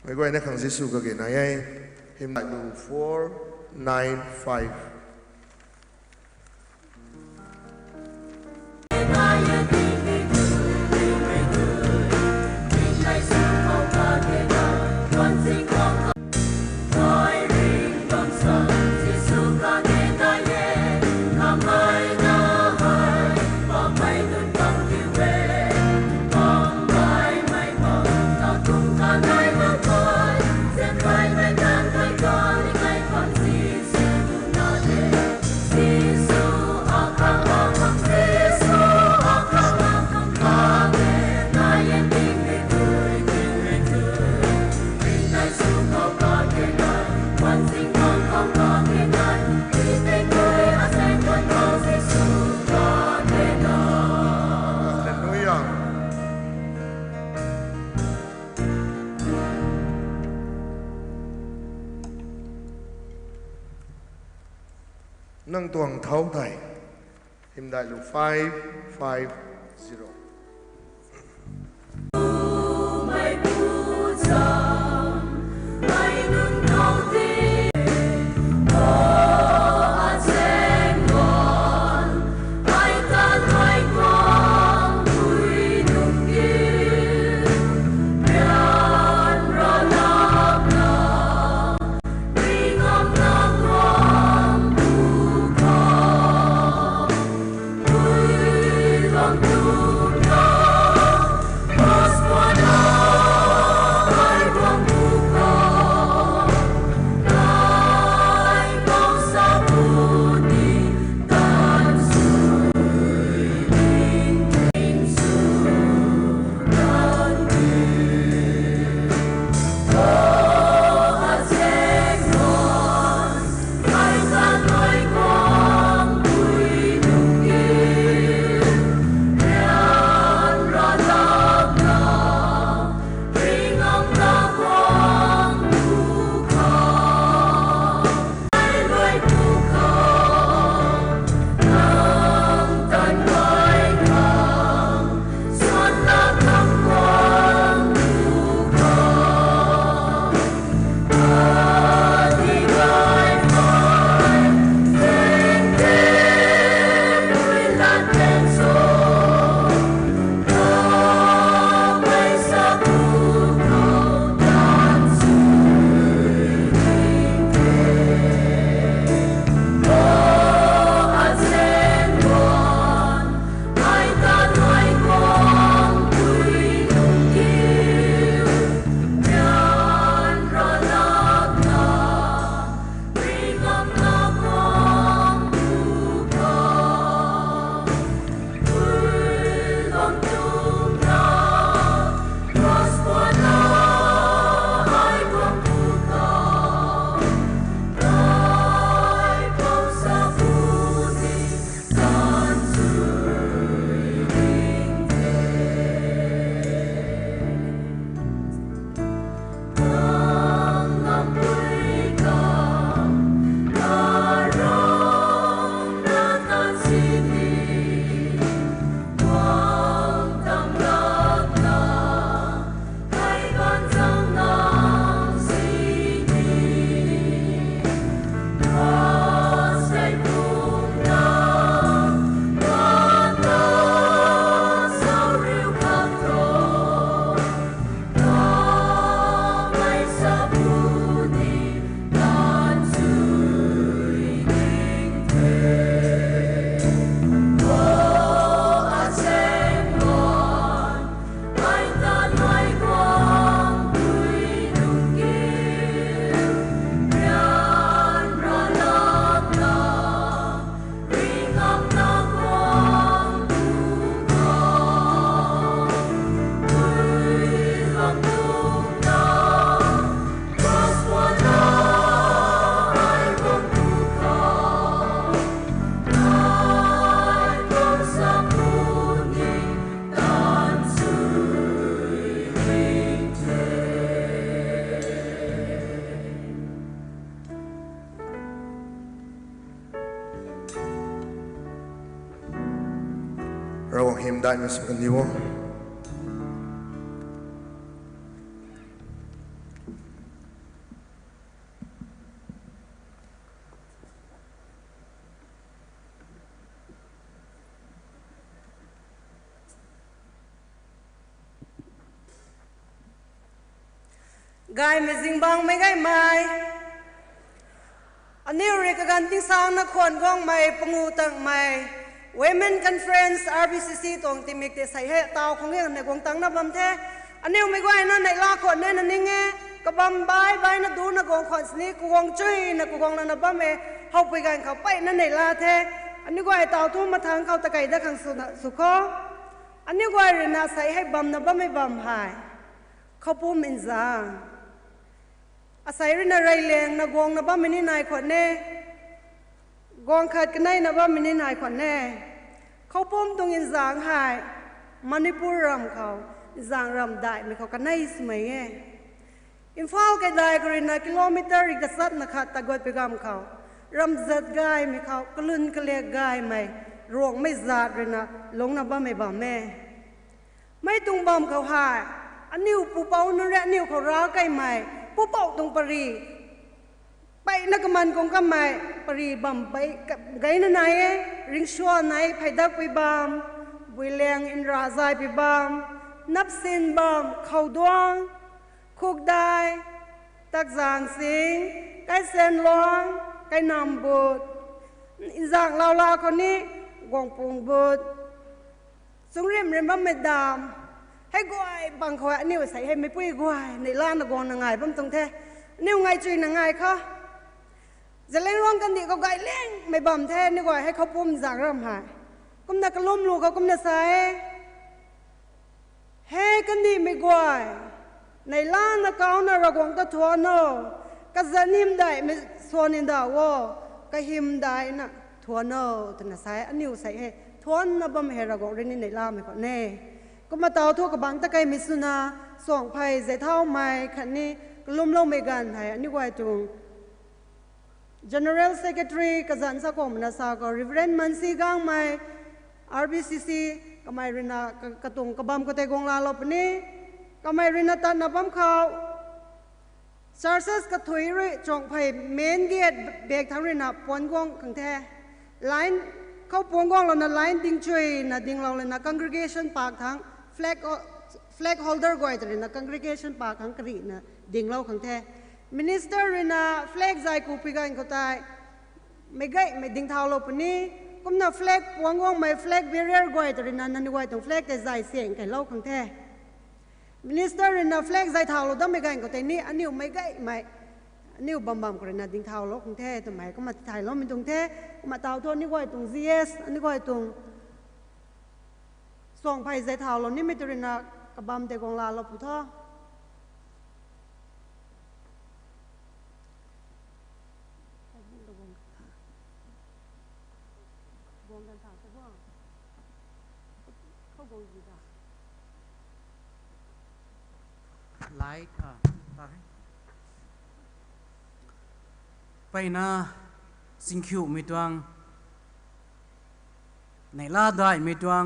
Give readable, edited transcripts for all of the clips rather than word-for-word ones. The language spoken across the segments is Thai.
Mấy người này khẳng Giêsu cái cái này ấy him đại đủ 495. Nâng tuồng thấu thầy him đại lục 550. Rawang him dai na sukan niwo. gai me zingbang me gai maiอันนี้เรียกกันที่สร้างนักคนกองไม่ปงูตังไม่ Women Conference RBCC ตรงที่มีแต่ใส่ให้เตาของเรื่องในกองตังนับบัมเทอันนี้ไม่ก็ไอ้นั่นในลาคนเนี่ยนั่นนี่ไงก็บัมใบนัดดูนักกองคนนี้กูกองจุ้ยนักกูกองนับบัมเอเขาไปกันเขาไปนั่นในลาเทอันนี้ก็ไอ้เตาทุ่มมาทางเขาตะไคร้ได้ขังสุขอันนี้ก็ไอ้เรื่องใส่ให้บัมนับบัมไม่บัมหายเขาพูดมินซาอาศัยเรื่องอะไรเลี้ยงนักกองนับบัมไม่นี่นายคนเนี่ยกองขัดกันได้นับบัมไม่นี่นายคนเนี่ยเขาพูดตรงยินจางหายมณิปุรำเขาจางรำได้ไม่เขากันได้สมัยเองอินฟอลกันได้ก็เรียนกิโลเมตรอีกสัตว์นักขัดตะกวดไปกำเขารำจัดกายไม่เขากลืนกระเลียกายไม่รวงไม่จัดเลยนะลงนับบัมไม่บัมแม่ไม่ตรงบัมเขาหายอันนิ้วปูเป้านั่นแหละนิ้วเขาร้าใกล้ไม่ปูเป้าตรงปรีไปนักมันคงก็ไม่ปรีบัมไปไกนั่นไหนริงชัวไหนไผ่ดักไปบัมวิเลียงอินราใจไปบัมนับสินบัมเขาดวงคุกได้ตักจางสิงไก่เซนลวงไก่นำบุตรอินจางลาคนนี้กองปุงบุตรสงเรียมบัมไม่ดามให้กวยบางคนนิ้วใส่ให้ไม่ปุ้ยกวยในล้านนักกองนางไงบัมตรงเทนิ้วไงจุยนางไงเขาจะเล่นร่วมกันดีก็ไกลเล่นไม่บ่มแท้นี่ก่อนให้เขาปุ่มจากเริ่มหายกุมนักล้มลูกเขากุมนักใส่เฮ้กันดีไม่กว่าในล้านนักเขาน่ะระกงตะทัวโน่ก็จะนิ่มได้ไม่ส่วนนินดาวก็หิมได้น่ะทัวโน่แต่น่ะใส่อันนี้ใส่ให้ทวนน่ะบ่มให้ระกงเรื่องนี้ในล้านไม่ก่อนแน่ก็มาเตาทั่วกับบางตะไคร้มิสุนาส่งไผ่ใส่เท้าไม้คันนี้ก็ล้มลงไม่กันให้อันนี้กว่าจุงGeneral Secretary Kazan Sakom Nasako Reverend Mansi Gang Mai RBCC Kamai Rina Katung Kabam Kote Gong La Lopni Kamai Rina Tan Napam Khao Charses Kathui Ri Chong Pai Main Gate Bek Thang Rina Pon Gong Kang The Line Khao Pon Gong Lo Na Line Ding Chui Na Ding Lo Le Na Congregation Park Thang Flag Holder Goi Tri Na Congregation Park Thang Kri Na Ding Lo Kang The Minister Rina flag zai ku pigan ko tai me ding thau lo pani kumna flag puangong mai flag barrier goi to rina nan goi tong flag te zai sieng kai lo khang the Minister Rina flag zai thau lo dam me gan ko tai ni aniu mai gai mai aniu bam ko rina ding thau lo khang the to mai ko ma thai lo min tong the ma tau thon ni goi tong GS ani goi tong song phai zai thau lo ni me to rina ka bam te gong la lo pu tho Lightไปนะสิ่งคิวมีตัวงในลาได้มีตัวง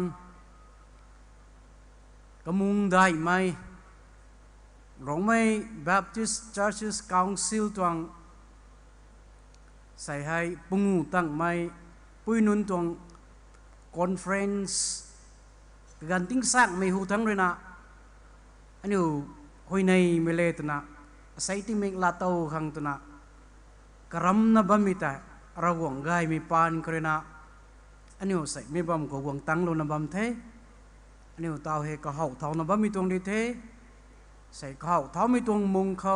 กมุงได้ไหมRongmei Baptist Churches Council ตัวงใส่ให้ปุงูตั้งไม่ปุยนุนตัวง Conference กันติ้งสร้างไม่หูทั้งเลยนะอันนี้หอยในเมเลตนะใส่ที่เมกลาโต้ขังตนะกรำนับมิตรระวงไกมีปานกระนะอันนี้ใส่ไม่บัมกวงตั้งลงนับเทอันนี้เตาเฮก็เห่าเท่านับมีตวงดีเทใส่เห่าเท่ามีตวงมุงเขา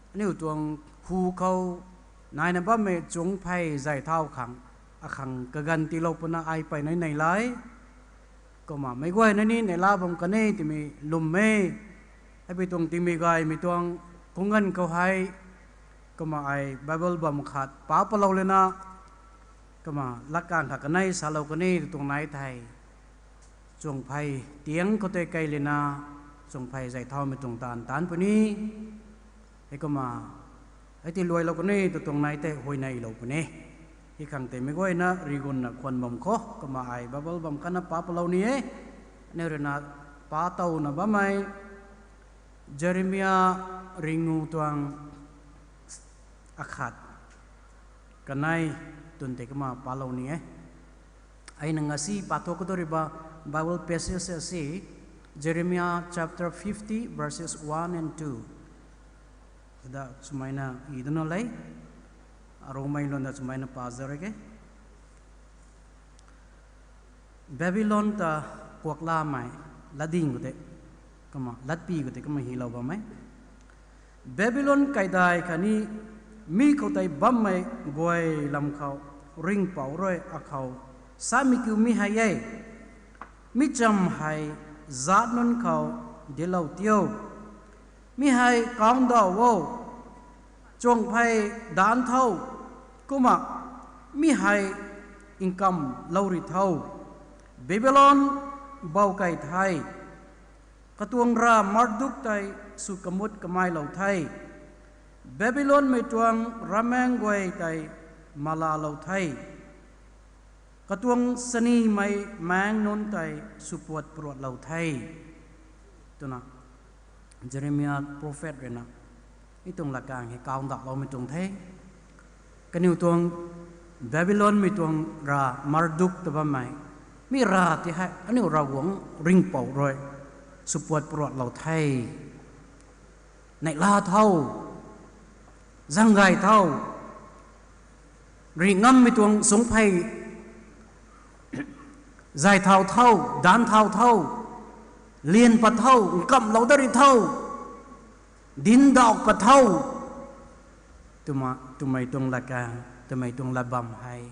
อันนี้ตวงหูเขานายนับเมจงไพ่ใจเท่าขังขังกกันตีโลปนะไอไปในไลก็มาไม่ไหวนั่นนี่ในลาบมกันนี่ที่มีลุมเมให้ไปตรงที่มีไกมีตวงคงเงินเขาให้ก็มาไอไบเบิลบมขาดป้าปลาเลยนะก็มาลักการถักกันในสาลกันนี่ตรงไหนไทยจงไพ่เตียงเขาเตะไกลเลยนะจงไพ่ใจเท่าไม่ตรงตานปนี้ไอ้ก็มาไอ้ที่รวยเรากันนี่ตรงไหนแต่หวยในเราปนี้ที่ขังแต่ไม่ไหวนะรีกุนนะควันบมโคก็มาไอไบเบิลบมกันนะป้าปลานี่เนี่ยเรื่องนะป้าเต้านะบ้าไหมเจเรมียริงูตวงอาขัดกันในตุนเตกมาปาลานี่ไอ้นังสีปาทกตัวริบา Bible passages say Jeremiah chapter 50 verses 1 and 2 da sumaina iduna lay Rongmei lon da sumaina pazar ke Babylon ta kwakla mai lading gute kama latpi gute kama hilaw ba mai Babylon kaidai kani mi khotai bam mai goi lam khau ring pau roi akhau sami kyu mi haye mi cham hai zat non khau dilau tio mi hai kaung da wo chong phai dan thau kuma mi hai income lauri thau Babylon bau kai thai katuang ra marduk tai su kamut kamai lau thai Babylon mai tuang rameng goi tai mala lau thai katuang sani mai mang non tai supuat pruat lau thai tuna Jeremiah prophet rena itung lakang he kaung dak lau mai tung thai kaniu tuang Babylon mai tuang ra marduk taba mai mi ra ti hai aniu ra wong ring pau roi supuat pruat lau thai nai la thau giang gai thau ri ngam mi tuang sung phai dài thau thau đan thau thau liên pat thau cầm lâu dari thau din dọc pat thau tụi tuang là càng tụi tuang là bầm hay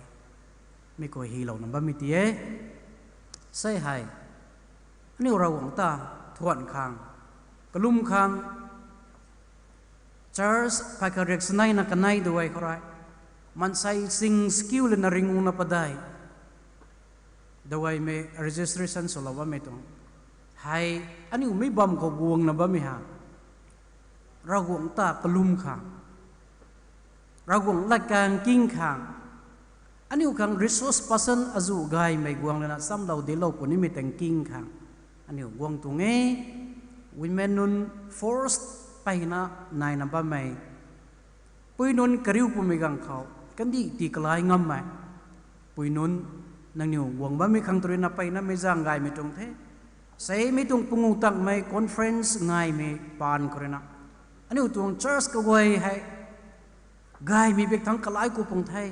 mi coi hi lâu nằm bầm mi tía say hay nếu ra quảng ta thuận khang kalum khang Charles Pakarex nai na kanai duai khorai man sai sing skill na ringu na padai dawai me registration solawa me tong hai ani umi bam ko buang na ba mi ha ragong ta kalum khang ragong la kang king khang ani ukang resource person azu gai mai guang na sam lau de lo ko ni me teng king khang ani guang tu nge women nun forced paina nai na ba mai pui nun kariu pu mi gang khau kan di ti kalai ngam mai pui nun nang niu wang ba mi khang turin na paina me jang gai mi tung the sei mi tung pungu tak mai conference ngai mi pan korena ani tung church ka goi hai gai mi bek thang kalai ku pung thai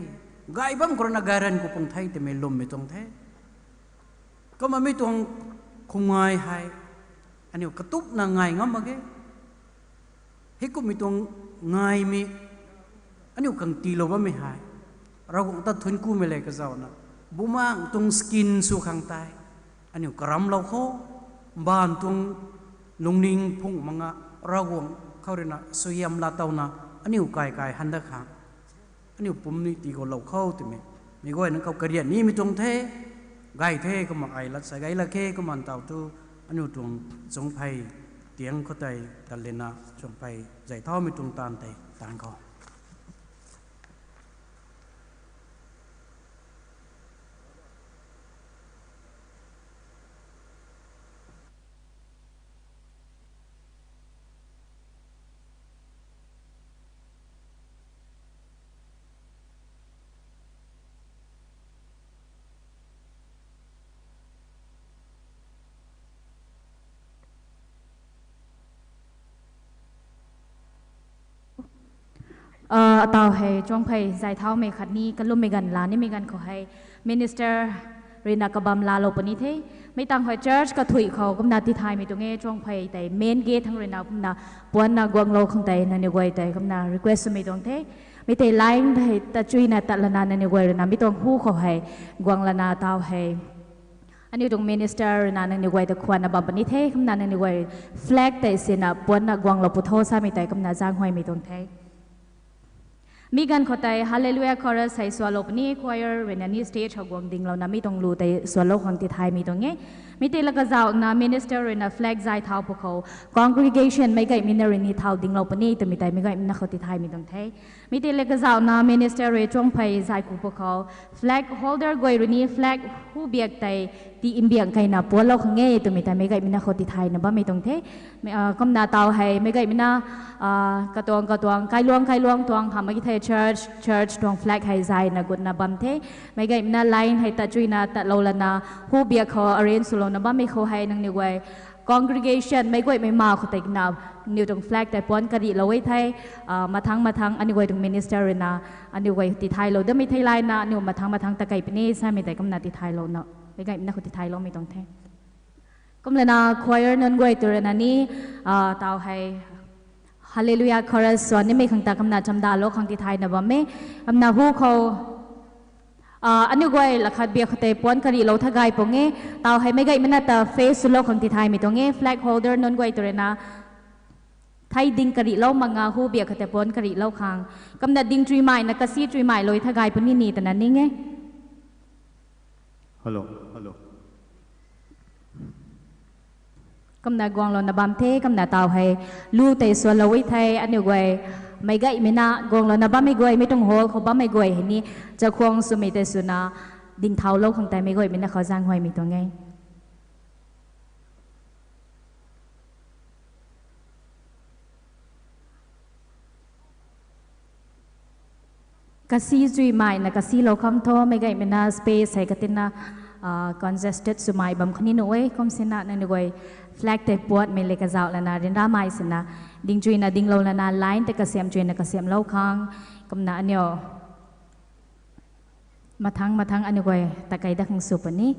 gai bam korena garan ku pung thai te me lom mi tung the ko ma mi tung khungai hai ani katup na ngai ngam age hiku mi tung ngai mi ani kang ti lo ba mi hai ra gong ta thun ku me le ka zaw na bumang tung skin su khang tai ani karam lo kho ban tung lungning phung manga ra gong khaurena suyam la tauna ani kai kai handa kha ani pum ni ti go lo kho ti me mi goi nang kau karian ni mi tung the gai the ko ma ai lat sa gai la khe ko man tau tu ani tung jong phai tiếng có tay tan lên na trong phải giải thao mi tung tan tay tan ko tao hay trong phải giải thao mấy khát ni cái lúc mấy gần lá ni mấy gần có hay minister rina kabam la lo pani thế mấy tăng hỏi church cái thủyเขาcũng nát tí thay mấy tụi nghe trong phải tại main gate thằng rina cũng nát buồn nát guang lo không tại nên quay tại cũng nát request mấy tụi thế mấy tại line hay ta chui nát ta là nên quay rina mấy tụi huเขาhay guang là nát tao hay anh yêu tụi minister rina nên quay tại quan là bam pani thế cũng nát nên quay flag tại xin nát buồn nát guang lo putho sa mấy tại cũng nát giang hoài mấy tụi thế mi gan khotai hallelujah chorus sai swalo pani choir renani stage hagwang ding lo na mi tong lu tai swalo khon ti thai mi tong nge mi te laka zaw na minister in a flag zai thau pokho congregation mai gai minner ni thau ding lo pani to mi tai mi gai na khoti thai mi tong thai mi te laka zaw na minister re chong phai zai ku pokho flag holder goi runi flag hu biak tai ti imbiang kai na polo khange to mi tai mi gai mi na khoti thai na ba mi tong thai kom na taw hai mi gai mi na ka tong kai luang tuang ha mai thai church tuang flag hai zai na gut na bam the mai gai mi na line hai ta chui na ta lo la na hu biak kho arrange sulo na ba mi kho hai nang ni wai congregation ไม่ก่อยไม่มาเขาแต่กินนิวตรง flag แต่ป้อนกะดิเราไว้ไทยมาทั้งอันนี้ก่อยตรง minister นะอันนี้ก่อยติดไทยเราเดิมไม่ไทยไลน์นะนิวมาทั้งตะไก่เป็นนี่ใช่ไหมแต่กำนัดติดไทยเราเนาะไม่ไก่ไม่น่าเขาติดไทยเราไม่ต้องแท้ก็เลยนะ choir นั่นก่อยตัวนั้นนี่เตาให้ hallelujah chorus ส่วนนี้ไม่ขังตากำนัดจำดาโลกขังติดไทยนะบ่ไม่กำนัดหูเขาอันนี้ก็หลักขัดเบียร์แต่ป้อนกะดิเราถ้าไกปงเงี้เตาให้ไม่ไกมันน่าแต่เฟซสุดโลกของที่ไทยมีตรงเงี้ flag holder นั่นก็ตัวนะไทยดิ่งกะดิเรามังาหูเบียร์แต่ป้อนกะดิเราขังกำนัดดิ่งจุยใหม่นักซีจุยใหม่เลยถ้าไกปนนี่แต่นั้นนี่ไงฮัลโหลกำนัดกวางเราหน้าบัมเทกำนัดเตาให้ลู่แต่ส่วนเราไว้ไทยอันนี้ก็ไม่ไกไม่น่ากงเราหน้าบ้านไม่ก่อยไม่ต้องโหเขาบ้านไม่ก่อยเห็นนี่จะควงสุมิเตสุนาดิ่งเท้าโลกของแต่ไม่ก่อยไม่น่าเขาจ้างหอยมีตัวไงกษีจุยใหม่นะกษีเราคำท้อไม่ไกไม่น่า space ให้กันนะcongested สุมัยบำคันนี่หน่วยคอมเซนานั่นด้วย flag แต่ปวดไม่เล็กจะเอาแล้วนะเรียนราไม่สินะดิ่งจุยนะดิ่งเราแล้วนะ line แต่กษีจุยนะกษีเราค้างกำนัดอันเนี้ยมาทั้งอันนี้ด้วยตะไคร้ดักสุปนี้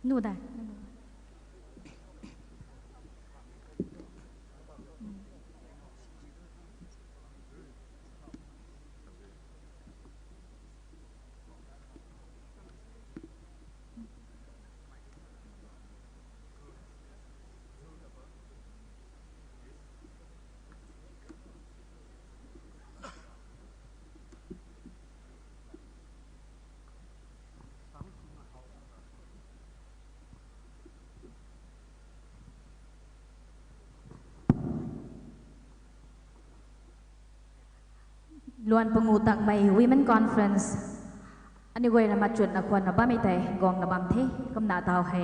นู่นได้ล้วนปงูตักใบ Women Conference อันนี้ก็ยังมาจุดนักวันนับบ้าไม่แต่กองนับบัมเทกำนาเตาให้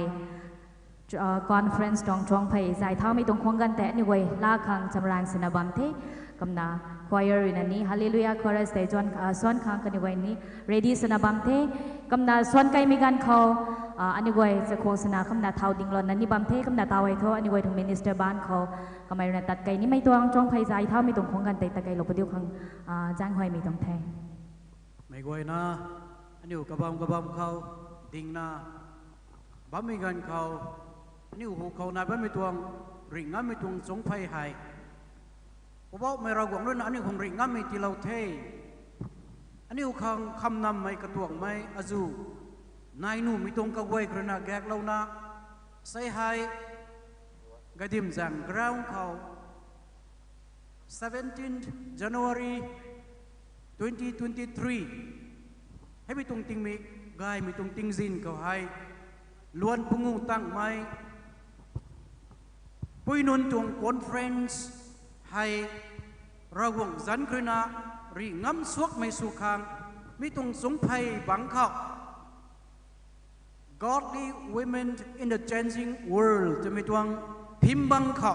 conference ตรงช่วงไปสายเท้าไม่ตรงควงกันแต่อันนี้ก็ลากขังจำรางสนับบัมเทกำนา choir นั่นนี่ Hallelujah chorus แต่จวนส่วนขังกันนี้ก็นี่ ready สนับบัมเทกำนาส่วนไกลมีการเขาอันนี้ก็จะควงสนากำนาเท้าดิ่งหล่นนั่นนี่บัมเทกำนาเตาไว้เท่าอันนี้ก็ถึง minister บ้านเขากำไม่ตัดไก่นี่ไม่ตรงช่วงไปสายเท้าไม่ตรงควงกันแต่ตะไก่เราไปเดียวขังจ้างหอยไม่ตรงแทงไม่ก็นะอันนี้กระบำเขาดิ่งนะบ้ามีกันเขาอันนี้หูเขานายบ้ามีตัวริ่งงั้นมีตัวสงไฟหายเพราะว่าไม่เราหวังด้วยนะอันนี้คงริ่งงั้นมีที่เราเทอันนี้เขาคำนำไม่กระตวงไม่อาจูนายนู่มีตรงกระเวยกระนาแกกเรานะใส่หายกระดิ่มจังกราวเขา 17 January 2023ให้มีตรงติงมีกายมีตรงติงซินเขาให้ล้วนพงูตั้งไม้ปุยนุนตรงคอนเฟรนซ์ให้ระวงจันครณารีง้ำสวกไม่สุขังมีตรงสงไพบังเขา Godly women in the changing world จะมีตรงพิมบังเขา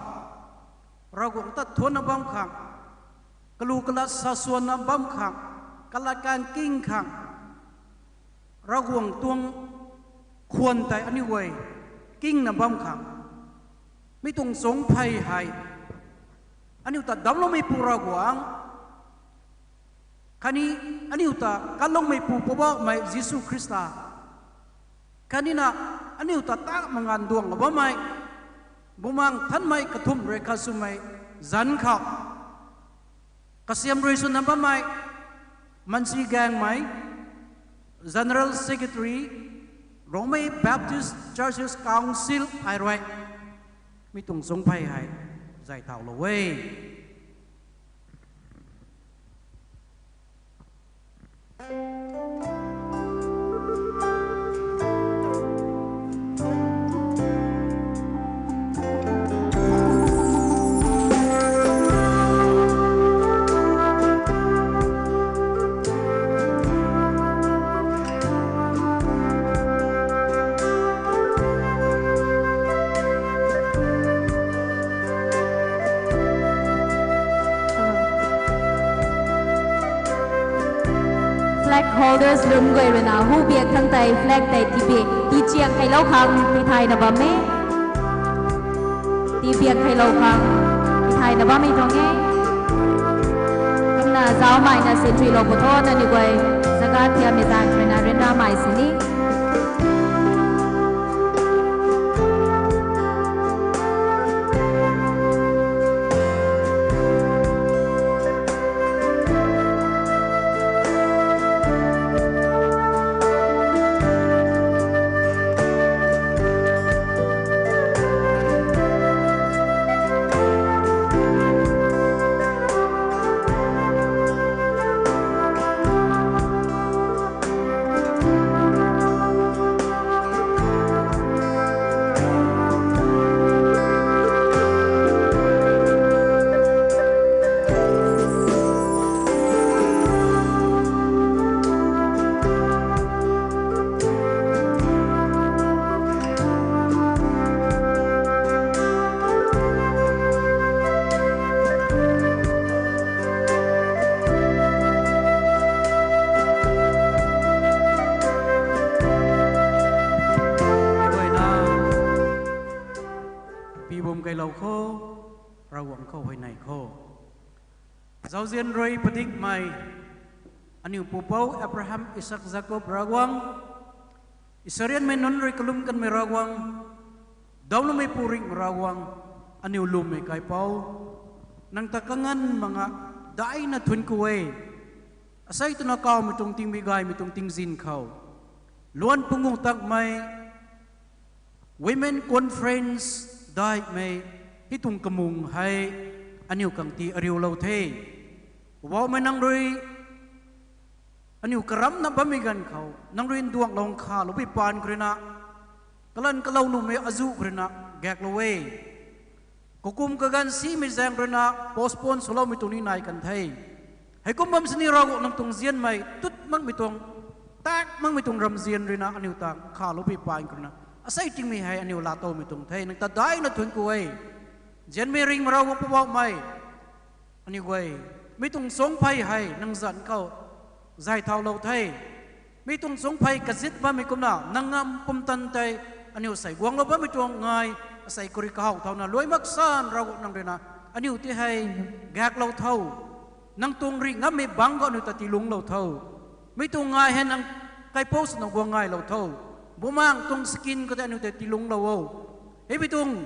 ระวงตัดทวนบังขังกลูกลัดสะสวนบังขังกลาการกิ้งขังระวงตวงควรแต่อันนี้ไว้กิ้งนบังขังไม่ตรงสงไพหายอันนี้อุตดำลงไม่ปูระวงคันนี้อันนี้อุตกันลงไม่ปูปะไม่ยิสุคริสต์คันนี้นะอันนี้อุตตะมังอันดวงละบ่ไม่บุมังท่านไม่กระทุ่มเรขาสุไม่จันเขากษมเรสุนับไม่มันสีแกงไหม General Secretary Rongmei Baptist Churches Council ไอรอยมีตรงสงไพให้ใจเท่าละเว้ย holders ลุมกวยเรนาหูเบียกทั้งไต flag ไตทีเบียกตีเจียงไทยเล่าคังที่ไทยนะบ่แม่ตีเบียกไทยเล่าคังที่ไทยนะบ่ไม่ตรงไงกำนาเจ้าใหม่นะเซนทรีโลโบโทนั่นนี่กวยสกัดเทียมจางเรนาเรนราใหม่สินี่Giáo diện rồi bất định mày anh yêu bố bố Abraham Isaac Jacob rawang Israel may non rồi kalum kan may rawang daw na may puring rawang anh yêu lum may kay pau nang takangan mga daay na thun kuwe asay ito na kao mitong ting bigay mitong ting zin kao luan pungung tag may women conference daay may hitong kamung hay anh yêu kang ti ariw law the wow may nang roi anh yêu karam na bamigan kau nang roi duang long kha lo bi pan krina kalan kalaw no may azu krina gak lawe kukum kagan si mi jang krina postpone solo mi tuni nai kan thai hay kum bam sini rago nang tung zian mai tut mang mi tong tak mang mi tong ram zian rina anh yêu tang kha lo bi pan krina asai ting mi hay anh yêu la to mi tong thai nang ta dai na thun ku wei Jen mi ring maraw po ba may ani gway mi tung song pai hay nang zan kau zai thao lâu thay mi tung song pai kazit ba mi kum na nang ngam pum tan tay ani usai guang lo ba mi tuang ngai asai kuri kau thao na loi mak san raw nang rena ani uti hay gak lâu thau nang tung ring ngam mi bang go nu ta ti lung lâu thau mi tung ngai hen nang kai post nang guang ngai lâu thau bumang tung skin ko ta nu ta ti lung lâu e mi tung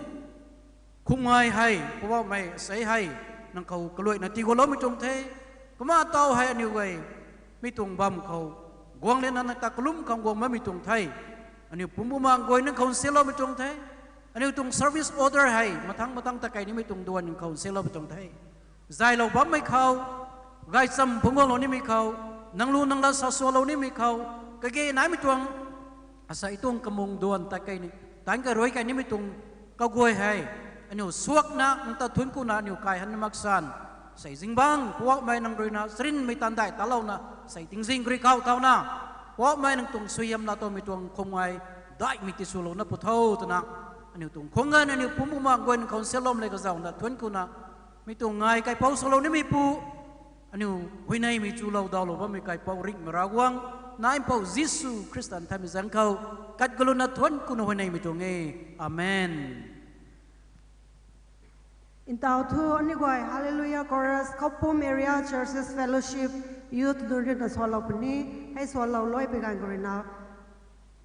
khung ngai hay po ba mai sai hay nang kau kaloi na ti golom mi tung the kuma tau hay ani wei mi tung bam kau guang le na ta kulum kang guang ma mi tung thai ani pumumang goi nang kau selo mi tung the ani tung service order hay matang ta kai ni mi tung duan kau selo mi tung thai zai lo bam mai kau gai sam pungol lo ni mi kau nang lu nang la sa so lo ni mi kau ka ge nai mi tung asa itung kamung duan ta kai ni tan ka roi kai ni mi tung ka goi hay anh yêu suak na nang ta thun ku na anh yêu kai han maksan sai jing bang puak mai nang roi na srin mai tan dai ta lau na sai ting jing kri kau tau na puak mai nang tung suyam na to mi tuang khong ai dai mi ti sulo na pu thau ta na anh yêu tung khong ngan anh yêu pu mu ma gwen khon selom le ka zaw na thun ku na mi tung ngai kai pau solo ni mi pu anh yêu hui nai mi chu lau dau lo ba mi kai pau ring ma rawang nai pau jisu christian tham zang kau kat gulu na thun ku no hui nai mi tung e amen In tau thu ani goi hallelujah chorus khoupum area churches fellowship youth durin na solo pani hai solo loi began gorina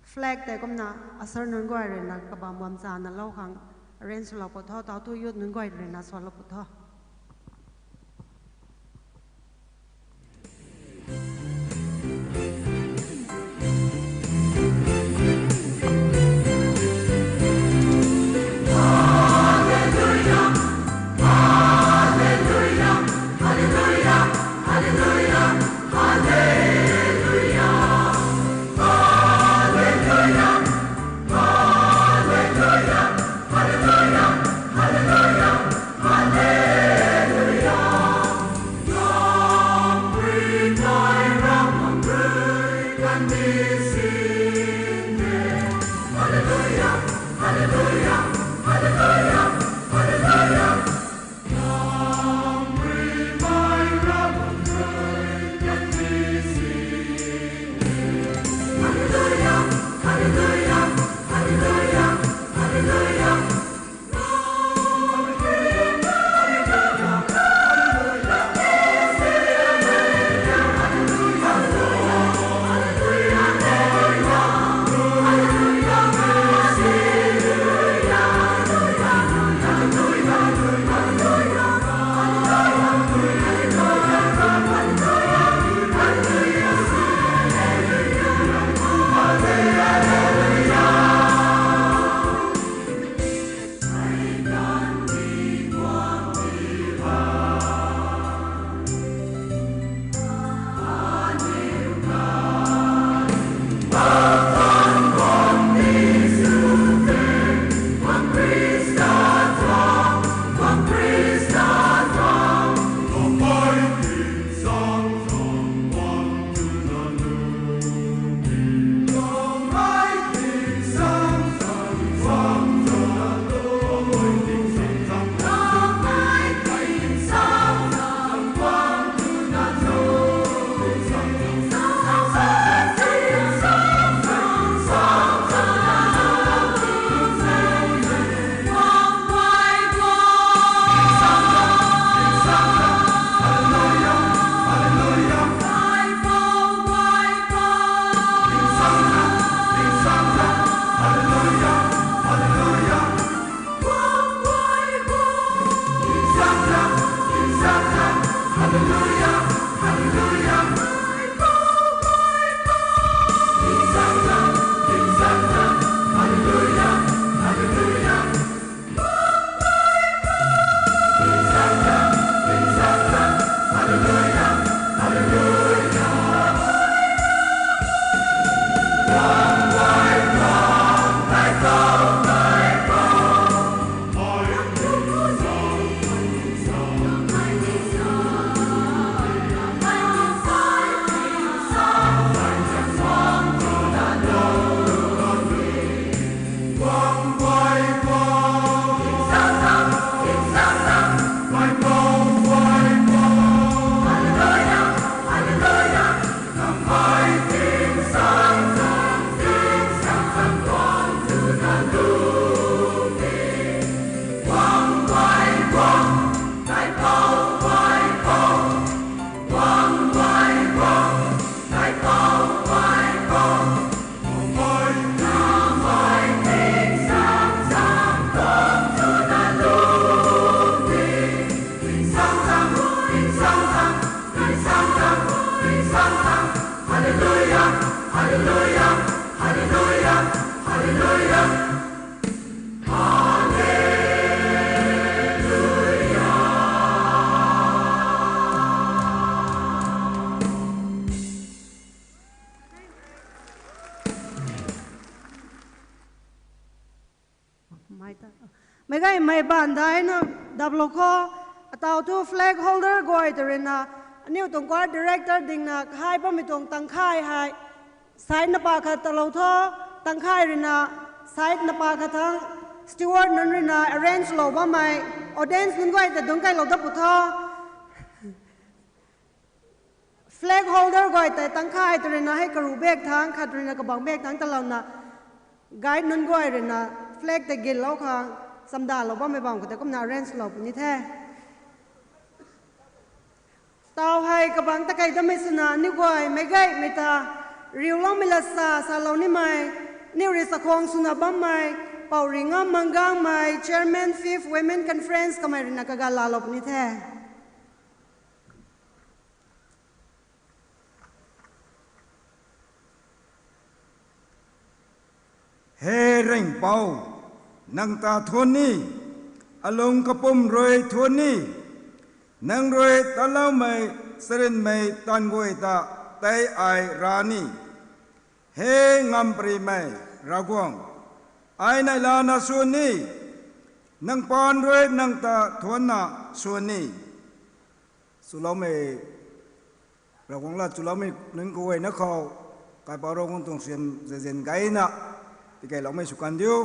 flag te komna asar nun goi rena kabam bam cha na lo khang arrange lo po tho tau thu youth nun goi rena solo po tho Hallelujah, ไม่บ้านได้นะดับโลโก้ตาวทูแฟลกโฮลเดอร์ก้อยตัวนะนิ้วตรงกว่าดีเรคเตอร์ดิ่งนะให้ป้ามีตรงตั้งค่ายให้สายนปาขัดตลอดท่อตั้งค่ายรินะสายนปาขัดทั้งสตีวาร์ดนั่นรินะ arrange โลบ้าไม่ออเดนส์นั่นก้อยแต่ตรงใกล้เราดับปุท่อแฟลกโฮลเดอร์ก้อยแต่ตั้งค่ายตัวนะให้กระรูเบกทั้งขัดรินะกระบังเบกทั้งตลอดนะไกด์นั่นก้อยรินะแฟลกแต่กินแล้วค่ะสัมดาเราบ้าไม่บังแต่ก็น่า arrange เราปุ่นนี่แท้ตาวให้กบังตะไคร้ดำไม่สนานิวายไม่ไกไม่ตาเรียวล้อมิลาซาซาลานี่ไม่นิวริสคองสุนาบัมไม่เป่าริงามังกังไม่ Chairman Fifth Women Conference ก็ไม่รินักกาลาลบนี่แท้เฮริงเป่านังตาทวนนี่อลงกระปุ่มรวยทวนนี่นังรวยตะเล่าไม่เสรินไม่ตันกวยตาไตไอรานีเฮงามปรีไม่รากวงไอในลานาส่วนนี้นังปานรวยนังตาทวนนาส่วนนี้สุลาไม่รากวงละสุลาไม่นึงกวยนักเขากายปารองตรงเสียนเสียนไกนะที่ไกเราไม่สุกันเดียว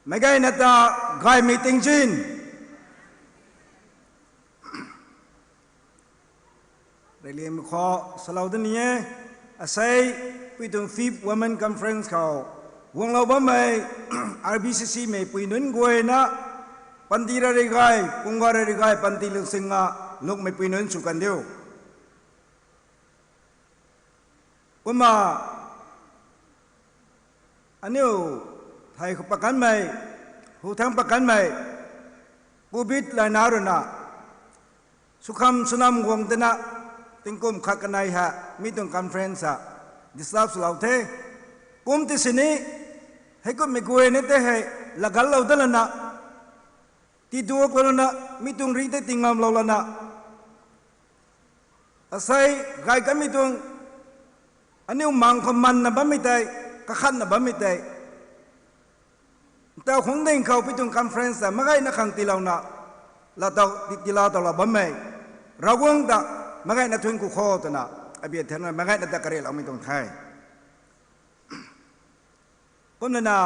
ไม่ไกนัตตาไกมีติงจินเรียนข้อสลาวดนี้อาศัยไปถึง Fifth Women Conference เขาวงเราบ้าไม่ RBCC ไม่ไปนุนกวยนะปันตีระดิกายปุงการะดิกายปันตีลึกสิงะลูกไม่ไปนุนสุกันเดียวว่ามาอันนี้ไทยเขาประกันไหมหูทั้งประกันไหมปูบิดลายนารุณะสุขมสุนามวงตนะติงกุมขักกันในฮะมีตรงคอนเฟรนซ์อะดิสลาฟสลาวเทกุมที่สินี้ให้กุมไม่กลัวเนี่ยแต่ให้ละกันเราตะละนะที่ตัวกเรานะมีตรงรีเตติงงามเราละนะอาศัยไกกันมีตรงอันนี้มังคมันนะบ้าไม่ได้ก็ขันนะบ้าไม่ได้แต่คงได้เขาไปตรงคอนเฟรนซ์อะไม่ไงนักขังตีเรานะเราต้องตีเราต้องเราบ้าไม่เราคงได้ไม่ไงนักทุนกูข้อตัวน่ะไอเบียดเท่านั้นไม่ไงนักตะการเราไม่ต้องไทยก็นั่นน่ะ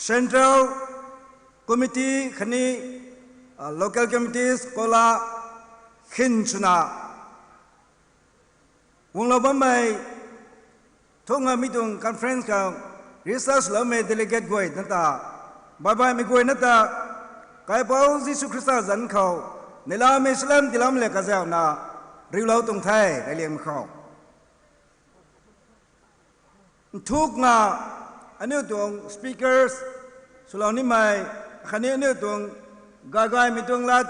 Central Committee คันนี้ Local Committees ก็ละขึ้นชนะวงเราบ้าไม่ทุกงานมีตรงคอนเฟรนซ์กับ Research เราไม่ Delegate กวยนั่นตาบายบายไม่กวยนั่นตาใครเป้าสิสุคริสต์จันเขาในลาเมสลามที่ลำเล็กกระเจ้านาริวเราตรงไทยได้เลี้ยงเขาทุกงาอันนี้ตรง speakers สุลานี่ไม่คันนี้นี่ตรงกายมีตรงลัด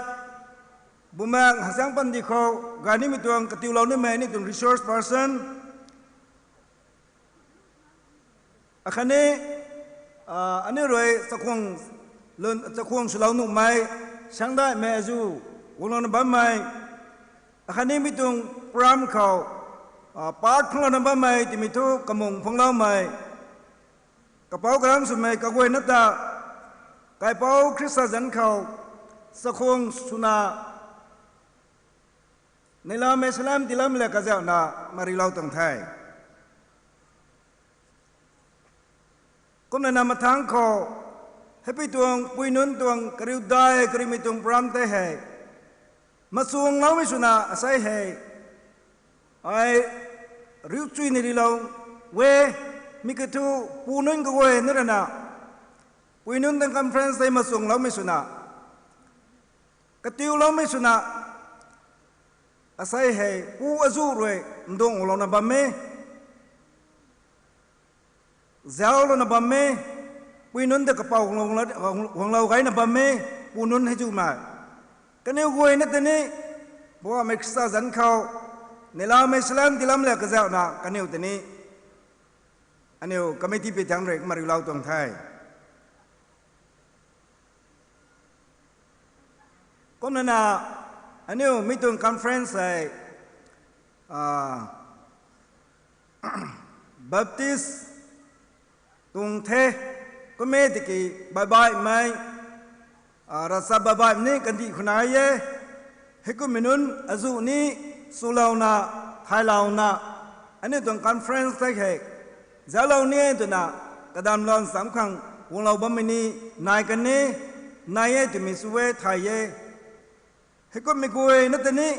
บุญแมงหาสังปันดีเขากายนี่มีตรงกติวเรานี่ไม่นี่ตรง resource person คันนี้อันนี้เลยสักคงเลื่อนสักคงสุลานุ่มไม่ช่างได้แม่จูวงเราในบ้านใหม่คันนี้มีตรงพรามเขาปาร์ตของเราในบ้านใหม่ที่มีทุกกระมงของเราใหม่กระเป๋ากระดังสุดใหม่กระเวยนัตตากระเป๋าคริสต์จันเขาสักคงสุนาในลาเมสลามที่ลำเล็กกระเจ้านามาริเราตั้งไทยก็ในนามทางเขาให้ไปตวงปุยนุนตวงกระดิวได้กระดิมิตวงพรามเตะให้มาส่งเราไม่สุนาอาศัยให้ไอ้ริวจุยนี่เราเวมีกระทูปูนุนก็เวนั่นนะปุยนุนตั้งคอนเฟรนซ์ได้มาส่งเราไม่สุนากระติวเราไม่สุนาอาศัยให้ปูอาจูรวยดงเราหน้าบ้านเมย์เจ้าเราหน้าบ้านเมย์ปุยนุนเด็กกระเป๋าของเราไงหน้าบ้านเมย์ปูนุนให้จูมากันเนี่ยเวนั่นแต่นี่บอกว่าไม่คริสต์จันเขาในลาวไม่สลามที่ลำเล็กก็เจ้านะกันเนี่ยแต่นี่อันนี้ก็ไม่ที่ไปทางเรื่องมาริเราตรงไทยก็นั่นนะอันนี้มีตรงคอนเฟรนซ์ไอ้บัพติสตรงเท ก็เมติกีบายบายไม่รัศบายบายนี้กันที่คนไหนเย่ให้ก็มินุนอาจุนี้สุลาวนาไทยลาวนาอันนี้ตรงคอนเฟรนซ์ได้เหตุจะเล่าเนี่ยตัวน่ะกระดามลอนสามครั้งวงเราบัมมินีนายกันนี้นายจะมีสุเวไทยเย่ให้ก็มีกุยนั่นแต่นี้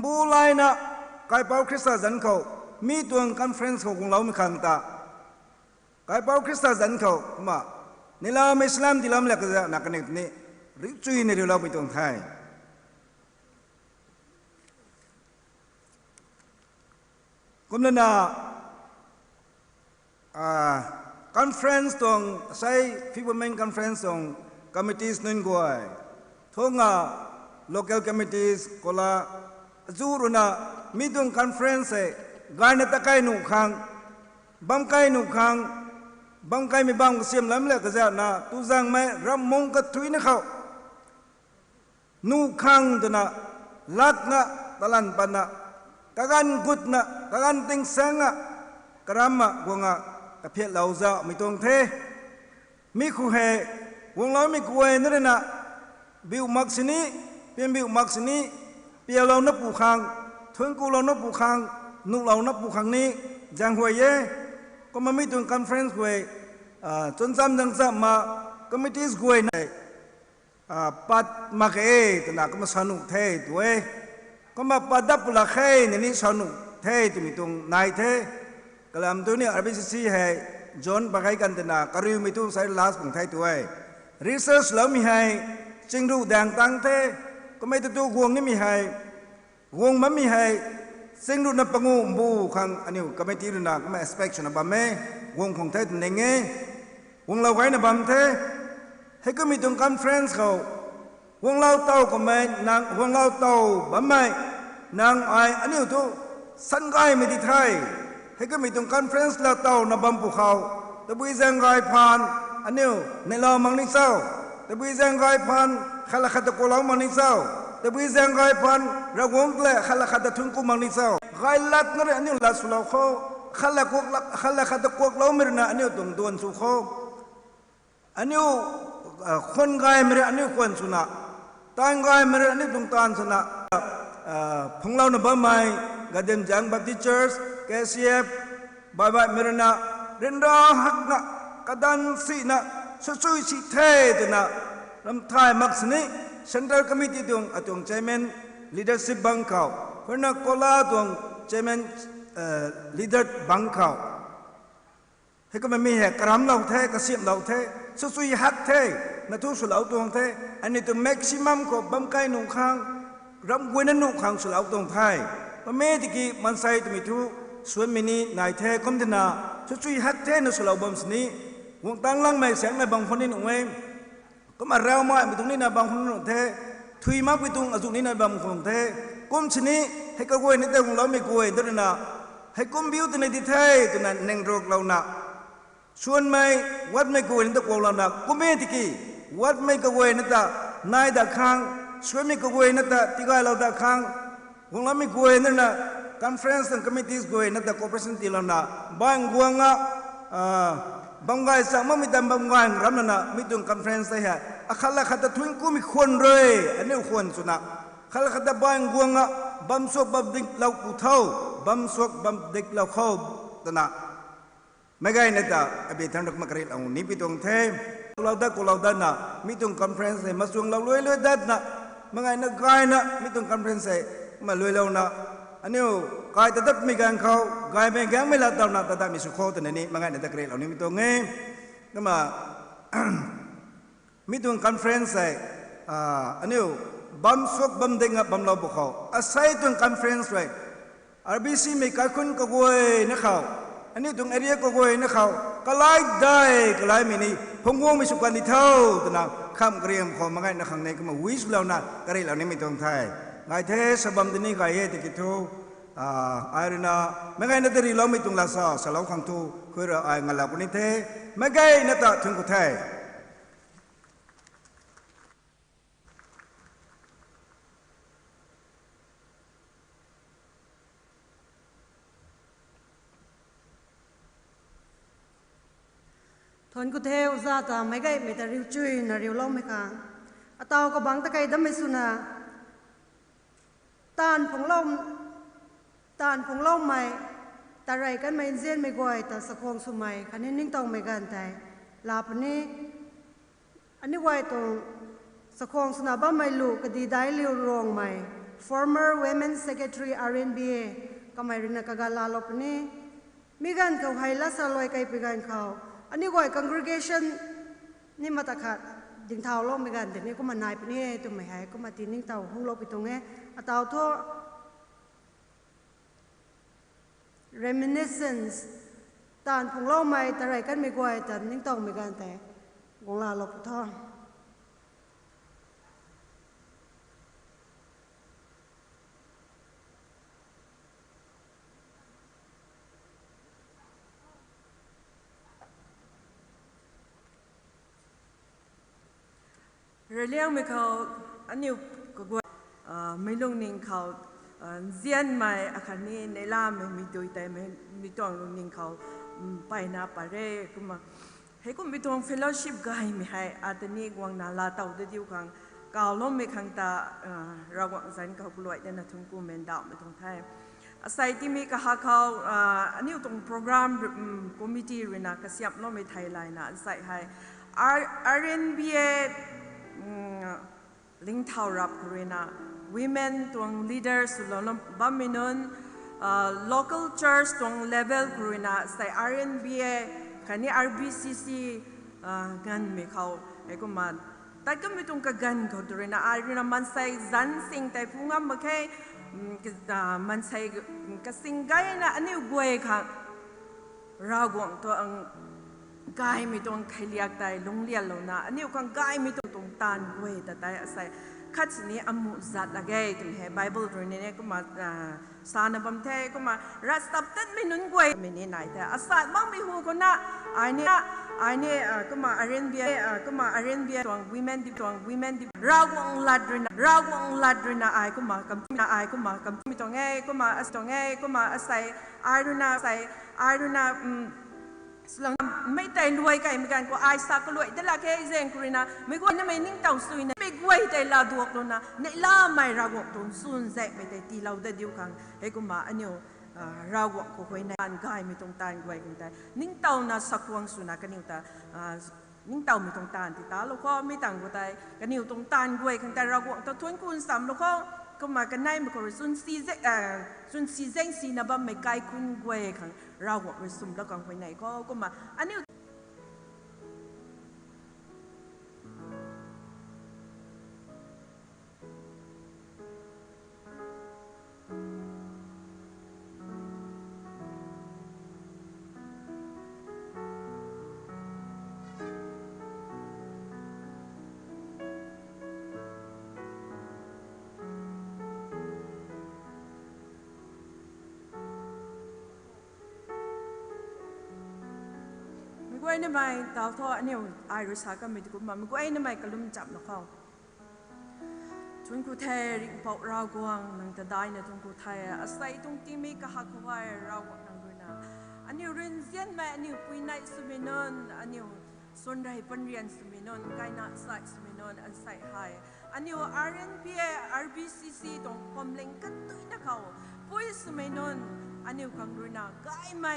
บูไลนะกายเป้าคริสต์จันเขามีตัวคอนเฟรนซ์ของเราไม่ขังตากายเป้าคริสต์จันเขามานี่เราไม่อิสลามที่เราไม่เลิกจะนักนี่นี่ริจุยนี่เราไม่ต้องไทยก็นั่นนะคอนเฟรนซ์ตรงใช้ฟิวเมนคอนเฟรนซ์ตรงคอมมิตี้นั่นก็ไอ้ท้องlocal committees ก็ละจูรุนะมีตรงคอนเฟรนซ์งานตะไคหนุขังบังไคหนุขังบังไคไม่บังเสียมล้ำเล็กก็จะนะตุจังไม่รำมงกัดทุยนะเขาหนุขังตัวนะลักนะตะลันปันนะกะกันกุดนะกะกันติงเซงะกระมะวงะกะเพียรเหล่าจะไม่ตรงเทมีคู่เหวงเราไม่กลัวนั่นนะบิวมักสินีเพียงบิวมักสินีเปียเรานับปูขังทวนกูเรานับปูขังนุเรานับปูขังนี้จังหวยเย่ก็มาไม่ตรงคอนเฟรนซ์หวยจนซ้ำจังซ้ำมาก็ไม่ที่หวยในปัดมาเกยตัวนักก็มาสนุกเทด้วยก็มาปัดดับปุระเขยนี่สนุกเทตัวมีตรงนายเทกลามตัวนี้ RBCC ให้จนปากให้กันตัวนักกริวมีตัวใส่ลาสของไทยตัวรีเสิร์ชแล้วมีให้จึงรู้แดงตังเทก็ไม่ตัวห่วงนี่มีให้ห่วงมันมีให้สิ่งรู้นับปังงูบูขังอันนี้ก็ไม่ตีรู้นักไม่ expect นะบัมเม่ห่วงของไทยตัวนี้ไงห่วงเราไว้นะบัมเทให้ก็มีตรงคอนเฟรนซ์เขาห่วงเราเต่าก็ไม่นางห่วงเราเต่าบัมไม่นางไออันนี้ตัวสันไกไม่ดีไทยให้ก็มีตรงคอนเฟรนซ์เราเต่านะบัมภูเขาแต่บุยแซงไกผ่านอันนี้ในเรามังนิเศร้าแต่บุยแซงไกผ่านขลักขัดตะโกเรามังนิเศร้าแต่บุยแซงไกผ่านเราวงเละขลักขัดตะทุนกูมังนิเศร้าไกลัดนั่นอันนี้ลัดสุเราเขาขลักขัดตะโกเราไม่รู้นะอันนี้ตรงดวนสุเขาอันนี้คนไกไม่รู้อันนี้คนสุนัขตานไกไม่รู้อันนี้ตรงตานสุนัขพงเราหน้าบ้านใหม่กัดเดินจังบัพติสต์เชิร์ชKCFบายไม่รู้นะเรื่องรักนะกระดันสีนะช่วยสิเทตัวนะลำท้ายมักษณีเซ็นทรัลคอมมิตี้ตรงเจมินลีดเดอร์ชิพบังเขาคนนักโคลาตรงเจมินลีดเดอร์บังเขาให้ก็ไม่มีเหตุกรรมเราเทกระเสียมเราเทช่วยหักเทนัทุสุเหล่าตรงเทอันนี้ตัวแม็กซิมัมก็บังไกหนุ่งข้างรำกวยนั้นหนุ่งข้างสุเหล่าตรงไทยว่าเมื่อกี้มันใส่ตัวมิทุส่วนมินีนายเทคอมเทนาช่วยหักเทนัสุเหล่าบัมสนีวงตั้งลังไม่เสียงในบางคนนี่หนุ่มเองก็มาเร็วมาไปตรงนี้นะบางคนหนุ่มเททุยมาไปตรงอจุนี้นะบางคนเทก้มชนีให้กระกวยนี่แต่ของเราไม่กวยตัวนั้นนะให้ก้มบิวตัวในที่เทตัวนั้นเน่งโรคเราหนักส่วนไม่วัดไม่กวยนี่ตะกวเราหนักก็ไม่ติกี้วัดไม่กวยนี่ตานายตะข้างส่วนไม่กวยนี่ตาที่กายเราตะข้างของเราไม่กวยนั่นนะคอนเฟรนซ์และคอมมิตี้กวยนี่ตาโคเปอเรชั่นที่เราหนักบางกวงอ่ะบางไงสังมั่งมีแต่บางไงรับนั่นนะมีตรงคอนเฟรนซ์ได้ฮะขันละขัดทุ่งกูมีคนเลยอันนี้คนสุนัขขันละขัดบางกวงอ่ะบัมสวกบัมดิกเราปูเท่าบัมสวกบัมดิกเราเข้าตัวน่ะไม่ไงนี่ตาอภิธานดอกมะกรีดเอานี่ไปตรงเทเราได้น่ะมีตรงคอนเฟรนซ์มาส่งเราลุยได้น่ะไม่ไงนะไงน่ะมีตรงคอนเฟรนซ์มาลุยเราน่ะอันนี้กายตัดมีการเขากายเป็นแก๊งไม่ละตอนนั้นตัดมีสุขโขตัวนี้มันไงเนี่ยตะเกียบเหล่านี้มีตัวเงี้ยก็มามีตัวคอนเฟรนซ์อันนี้บัมสุกบัมเด้งบัมเราบุกเขาอาศัยตัวคอนเฟรนซ์ไว้ RBC มีการคุ้นกบวยนะเขาอันนี้ตัวเอเรียกบวยนะเขาก็ไล่ได้ก็ไล่ไม่นี่พงวงมีสุกันที่เท่าตัวนั้นข้ามเกรียมเขามันไงนะข้างในก็มาวิสแล้วนะกระไรเหล่านี้มีตัวไทยไงเทสบัมตัวนี้ก็เยติกิทูไอรินาไม่ไงนั่นที่เราไม่ต้องลาซาสลาวขังทูคือเราไอ้งานเราคนนี้เทไม่ไงนั่นแต่ถึงกุเทท นกุเทวซาตาไม่ไกลไม่แต่ริวจุยนะริวล้อมไม่ค้างอาตาวก็บังตะไคร้ดำไม่สุนาตานผงล้อมไม่แต่ไรกันไม่เซียนไม่กวยแต่สะคงสุไม่คันนี้นิ่งต้องไม่กันแต่ลาปนี้อันนี้ไว้ตรงสะคงสุนาบ้าไม่ลูกกดีได้เลี้ยวรองไม่ former Women's Secretary RNBA ก็ไม่รินากาลาลปนี้มีการเขาให้ละสลอยไกลไปกันเขาอันนี้ไว้ congregation นี่มาตะขัดดิ่งเท้าล้มไปกันแต่นี่ก็มานายไปนี่ตัวไม่หายก็มาตีนิ่งเต่าห้องลบไปตรงนี้อาตาวท่อ reminiscence ตานผงเล่าไม่แต่ไรกันไม่กวยแต่นิ่งต้องไม่กันแต่วงลาลบท่อเรื่องไม่เขาอันนี้ก็ว่าไม่ลงนิ่งเขาเจียนไม่อาคารนี้ในล่าไม่มีตัวแต่ไม่มีตัวลงนิ่งเขาไปนาปาเร่ก็มาให้ก็มีตัวเฟลโลชิพก็ให้ไม่ให้อาตนี้กวางนาลาเต่าเดียวกันกาวล้มไม่ขังตาเราหวังสันเขากลัวแต่น่าทุ่งกูเมนดาวไม่ทุ่งไทยอาศัยที่มีกับเขาอันนี้ตรงโปรแกรมคอมมิตี้เรน่ะก็เสียบล้มไม่ไทยไลน์นะอาศัยให้ RNBAลิงเท่ารับกรีน่า women ตัว leaders สุดล้มบ้ามินุน local church ตัว level กรีน่าใส่ RNBA คันนี้ RBCC กันไม่เขาไอ้ก็มาแต่ก็ไม่ต้องกันเขาตัวน่ะอารีน่ามันใส่จันสิงแต่พุ่งอ่ะมาแค่มันใส่กสิงไกน่ะอันนี้กวยค่ะเรากวางตัวกายไม่ต้องใครเรียกได้ลงเรียนแล้วนะอันนี้ก็กายไม่ต้องตานเว้ยแต่ได้อาศัยคัดนี้อามุจัดละไงถึงให้ไบเบิลตัวนี้ก็มาสารบัมเทก็มารัสตับตัดไม่นุ่นกวยไม่นี่ไหนแต่อาศัยบางไม่หูคนน่ะอันนี้ก็มา RNBA ก็มา RNBA ตัว women ดิเราวงลัดด้วยนะไอ้ก็มากำมีตัวไงก็มาอาศัยไอ้ด้วยนะไม่แต่รวยกันเหมือนกันก็ไอ้สักก็รวยแต่ละแค่เจงคุยนะไม่กว่านั่นไม่นิ่งเต่าซุยนะไม่กวยแต่ละดวงตัวนะในล่าไม่ราวตัวซุนเซ็ไม่แต่ตีเราได้เดียวกันไอ้ก็มาอันนี้ราวก็คุยในการกายไม่ต้องตานกวยกันแต่นิ่งเต่านะสักวังสุนัขกันนิ่งแต่นิ่งเต่าไม่ต้องตานที่ตาเราก็ไม่ต่างกันแต่กันนิ่งต้องตานกวยกันแต่ราวตัวทวนคุณสามเราก็มากันในมันก็ซุนซีเซ็งซีนะบ้าไม่ไกลคุณกวยกันเราก็ไปสุ่มแล้วกันไปไหนก็มาอันนี้ก็ไอ้นี่ไม่ดาวท่ออันนี้ไอริสก็ไม่ถูกมันก็ไอ้นี่ไม่กระลุ่มจับนะเขาชวนกูเทริกบอกเรากวางนั่งจะได้เนี่ยชวนกูเทอาศัยตรงที่มีกระหักไว้เรากวางนั่งด้วยนะอันนี้เรียนเสียนแม่อันนี้ปุยในสุมินนอันนี้ส่วนใดเป็นเรียนสุมินนไกน่าใส่สุมินนอันใส่ให้อันนี้ RNBA RBCC ตรงผมเล็งกันตุยนะเขาปุยสุมินนอันนี้ขังด้วยนะไกไม่